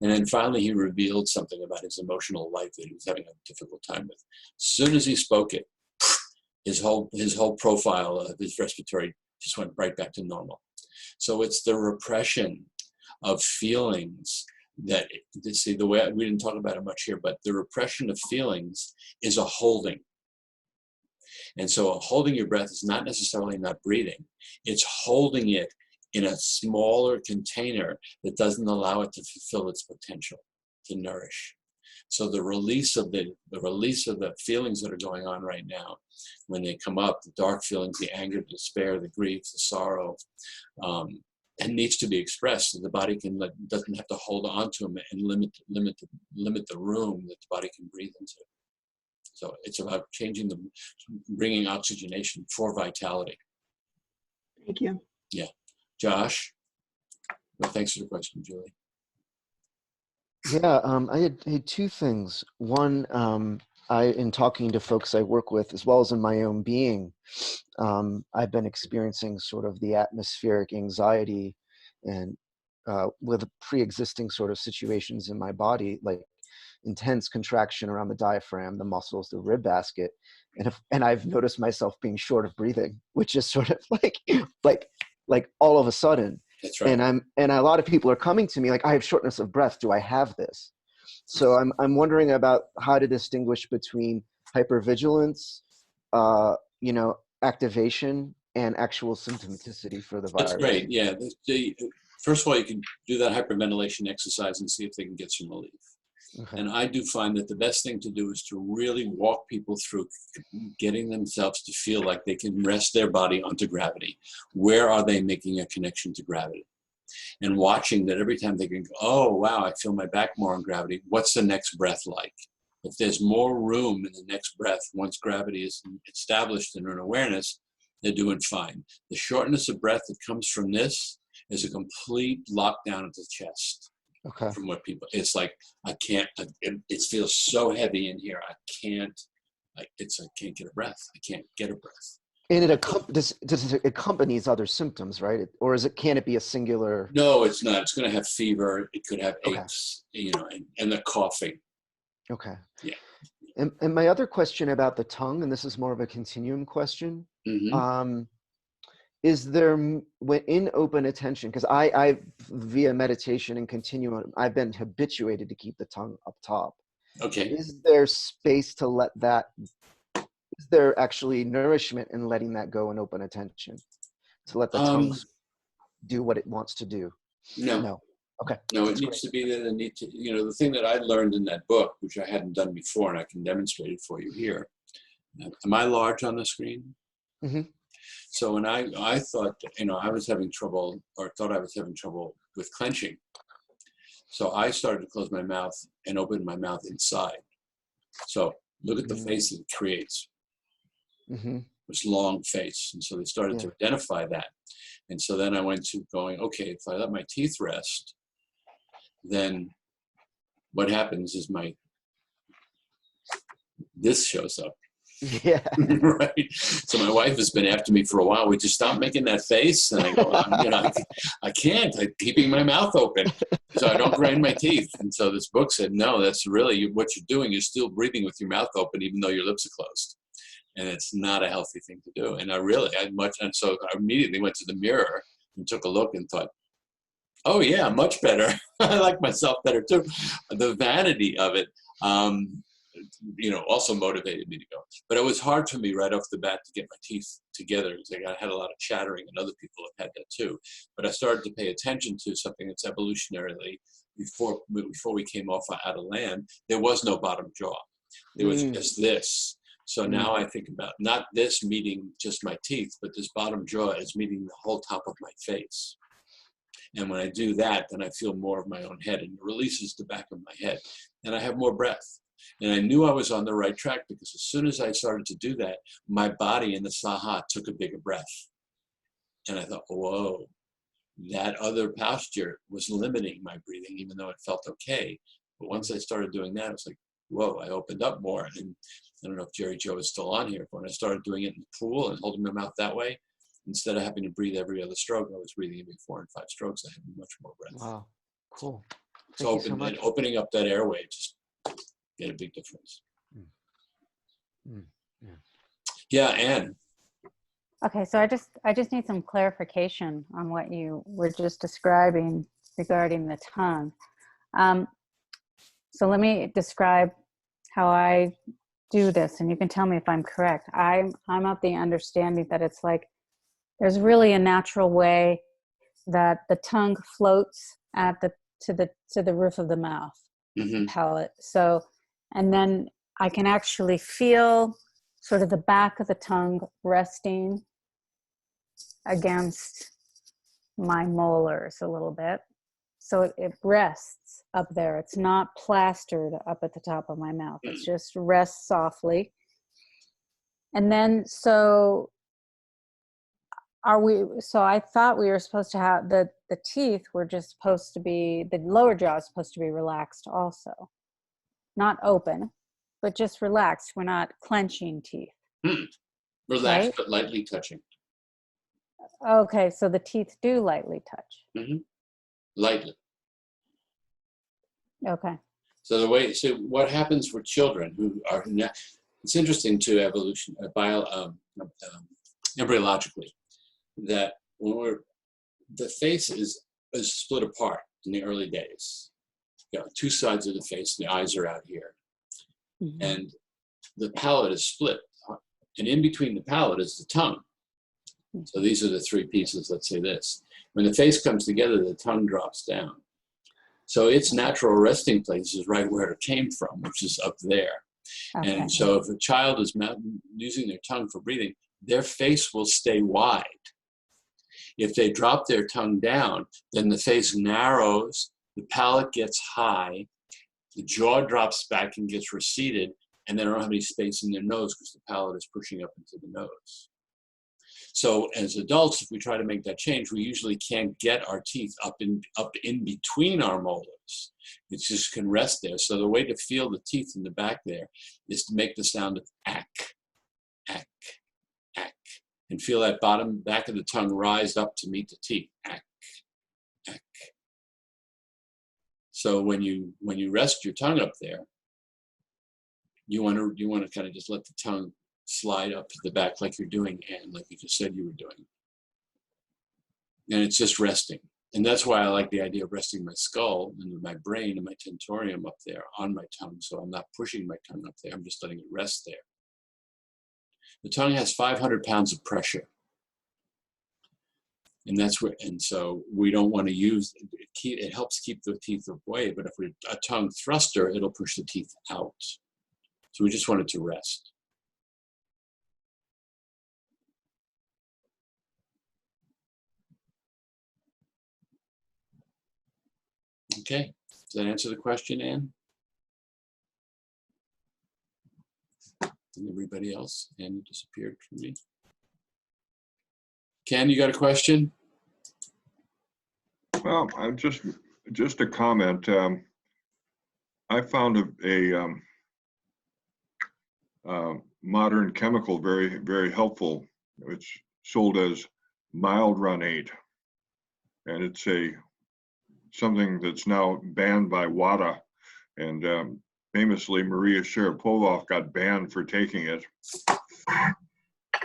And then finally he revealed something about his emotional life that he was having a difficult time with. As soon as he spoke it, his whole profile of his respiratory just went right back to normal. So it's the repression of feelings that, see, the way we didn't talk about it much here, but the repression of feelings is a holding. And so holding your breath is not necessarily not breathing. It's holding it in a smaller container that doesn't allow it to fulfill its potential, to nourish. So the release of the feelings that are going on right now, when they come up, the dark feelings, the anger, the despair, the grief, the sorrow, and needs to be expressed, so the body doesn't have to hold on to them and limit the room that the body can breathe into. So it's about bringing oxygenation for vitality. Thank you. Yeah, Josh. Well, thanks for the question, Julie. Yeah, I had two things. One, in talking to folks I work with, as well as in my own being, I've been experiencing sort of the atmospheric anxiety and with pre-existing sort of situations in my body, like intense contraction around the diaphragm, the muscles, the rib basket, and I've noticed myself being short of breathing, which is sort of like all of a sudden. That's right. And a lot of people are coming to me like, I have shortness of breath. Do I have this? So I'm wondering about how to distinguish between hypervigilance, activation, and actual symptomaticity for the virus. That's great. Yeah. First of all, you can do that hyperventilation exercise and see if they can get some relief. Okay. And I do find that the best thing to do is to really walk people through getting themselves to feel like they can rest their body onto gravity. Where are they making a connection to gravity? And watching that every time they can go, oh, wow, I feel my back more on gravity. What's the next breath like? If there's more room in the next breath, once gravity is established in an awareness, they're doing fine. The shortness of breath that comes from this is a complete lockdown of the chest. Okay. From what people, it's like, I can't, it feels so heavy in here. I can't get a breath. I can't get a breath. And it accompanies other symptoms, right? Or can it be a singular? No, it's not. It's going to have fever. It could have aches, and the coughing. Okay. Yeah. And my other question about the tongue, and this is more of a continuum question, is there, in open attention, because I via meditation and continuum, I've been habituated to keep the tongue up top. Okay. Is there space to let that, is there actually nourishment in letting that go in open attention? To let the tongue do what it wants to do? No. Okay. No, it needs to be there. The thing that I learned in that book, which I hadn't done before, and I can demonstrate it for you here. Am I large on the screen? Mm-hmm. So when I thought, I was having trouble, or thought I was having trouble with clenching. So I started to close my mouth and open my mouth inside. So look at the face that it creates. This long face. And so they started to identify that. And so then I went to going, okay, if I let my teeth rest, then what happens is this shows up. Yeah. Right. So my wife has been after me for a while. Would you stop making that face? And I go, I can't. I'm keeping my mouth open so I don't grind my teeth. And so this book said, no, that's really what you're doing. You're still breathing with your mouth open, even though your lips are closed. And it's not a healthy thing to do. And and so I immediately went to the mirror and took a look and thought, oh yeah, much better. I like myself better too. The vanity of it, also motivated me to go. But it was hard for me right off the bat to get my teeth together. It's like I had a lot of chattering, and other people have had that too. But I started to pay attention to something that's evolutionarily, before we came off out of land, there was no bottom jaw. There was just this. So now I think about not this meeting just my teeth, but this bottom jaw is meeting the whole top of my face. And when I do that, then I feel more of my own head, and it releases the back of my head, and I have more breath. And I knew I was on the right track, because as soon as I started to do that, my body in the Saha took a bigger breath. And I thought, whoa, that other posture was limiting my breathing, even though it felt okay. But once I started doing that, it was like, whoa, I opened up more. And I don't know if Jerry Joe is still on here, but when I started doing it in the pool and holding my mouth that way, instead of having to breathe every other stroke, I was breathing every 4 and 5 strokes. I had much more breath. Wow, cool. So opening up that airway just made a big difference. Yeah, Anne. Okay, so I just need some clarification on what you were just describing regarding the tongue. So let me describe how I do this, and you can tell me if I'm correct. I'm of the understanding that it's like there's really a natural way that the tongue floats to the roof of the mouth, palate. So, and then I can actually feel sort of the back of the tongue resting against my molars a little bit. So it rests up there. It's not plastered up at the top of my mouth. It just rests softly. And then, so I thought we were supposed to have, the teeth were just supposed to be, the lower jaw is supposed to be relaxed also. Not open, but just relaxed. We're not clenching teeth. Relaxed, right? but lightly touching. Okay, so the teeth do lightly touch. Lightly. Okay. So what happens for children who are, it's interesting to evolution, embryologically, that when the face is split apart in the early days. You know, two sides of the face, the eyes are out here. Mhm. And the palate is split. And in between the palate is the tongue. So these are the three pieces, let's say this. When the face comes together, the tongue drops down. So its natural resting place is right where it came from, which is up there. Okay. And so if a child is using their tongue for breathing, their face will stay wide. If they drop their tongue down, then the face narrows, the palate gets high, the jaw drops back and gets receded, and they don't have any space in their nose because the palate is pushing up into the nose. So as adults, if we try to make that change, we usually can't get our teeth up in between our molars. It just can rest there. So the way to feel the teeth in the back there is to make the sound of ack, ack, ack, and feel that bottom back of the tongue rise up to meet the teeth, ack, ack. So when you rest your tongue up there, you want to kind of just let the tongue slide up to the back like you're doing, and like you just said you were doing. And it's just resting. And that's why I like the idea of resting my skull and my brain and my tentorium up there on my tongue. So I'm not pushing my tongue up there. I'm just letting it rest there. The tongue has 500 pounds of pressure. And that's where, and so we don't want to use, it helps keep the teeth away, but if we're a tongue thruster, it'll push the teeth out. So we just want it to rest. Okay, does that answer the question, Anne? And everybody else? Anne, you disappeared from me. Ken, you got a question? Well, I'm just a comment. I found a modern chemical very, very helpful. It's sold as mild Run8, and it's something that's now banned by WADA, and famously Maria Sharapova got banned for taking it.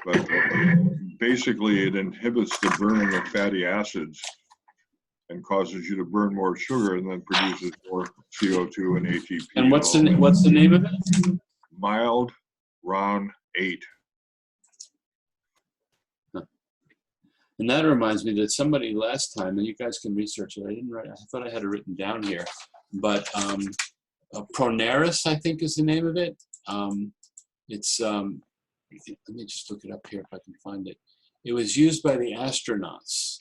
But basically, it inhibits the burning of fatty acids and causes you to burn more sugar, and then produces more CO2 and ATP. And what's the name of it? Mild Run8. And that reminds me that somebody last time, and you guys can research it. I didn't write. I thought I had it written down here, but Pronaris, I think, is the name of it. It's let me just look it up here if I can find it. It was used by the astronauts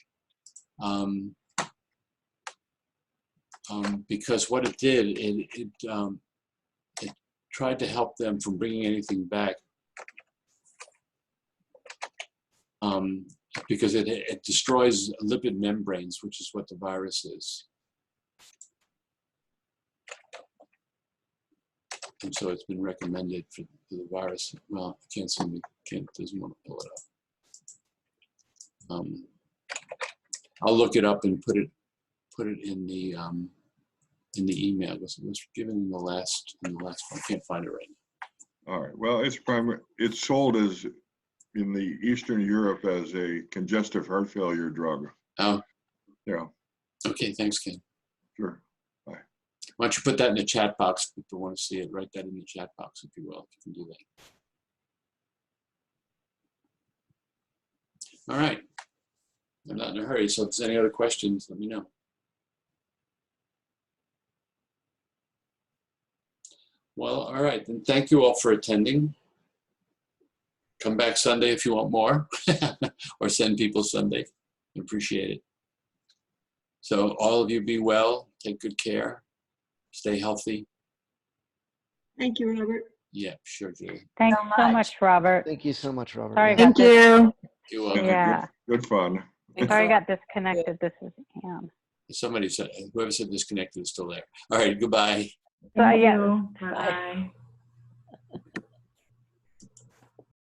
because what it did, it tried to help them from bringing anything back. Because it destroys lipid membranes, which is what the virus is. And so it's been recommended for the virus. Well, I can't seem to, doesn't want to pull it up. I'll look it up and put it in the email, because it was given in the last one. I can't find it right now. All right. Well, it's sold as in the Eastern Europe as a congestive heart failure drug. Oh. Yeah. Okay, thanks, Ken. Sure. Bye. Why don't you put that in the chat box if people want to see it? Write that in the chat box, if you will, if you can do that. All right. I'm not in a hurry, so if there's any other questions, let me know. Well, all right, then thank you all for attending. Come back Sunday if you want more, or send people Sunday. I appreciate it. So all of you be well, take good care, stay healthy. Thank you, Robert. Yeah, sure, Julie. Thanks so much, Robert. Thank you so much, Robert. Sorry, Yeah. Thank you. You're welcome. Yeah. Good fun. Sorry I got disconnected. This is Anne. Somebody said, whoever said disconnected is still there. All right, goodbye. So, Thank yeah. you. Bye.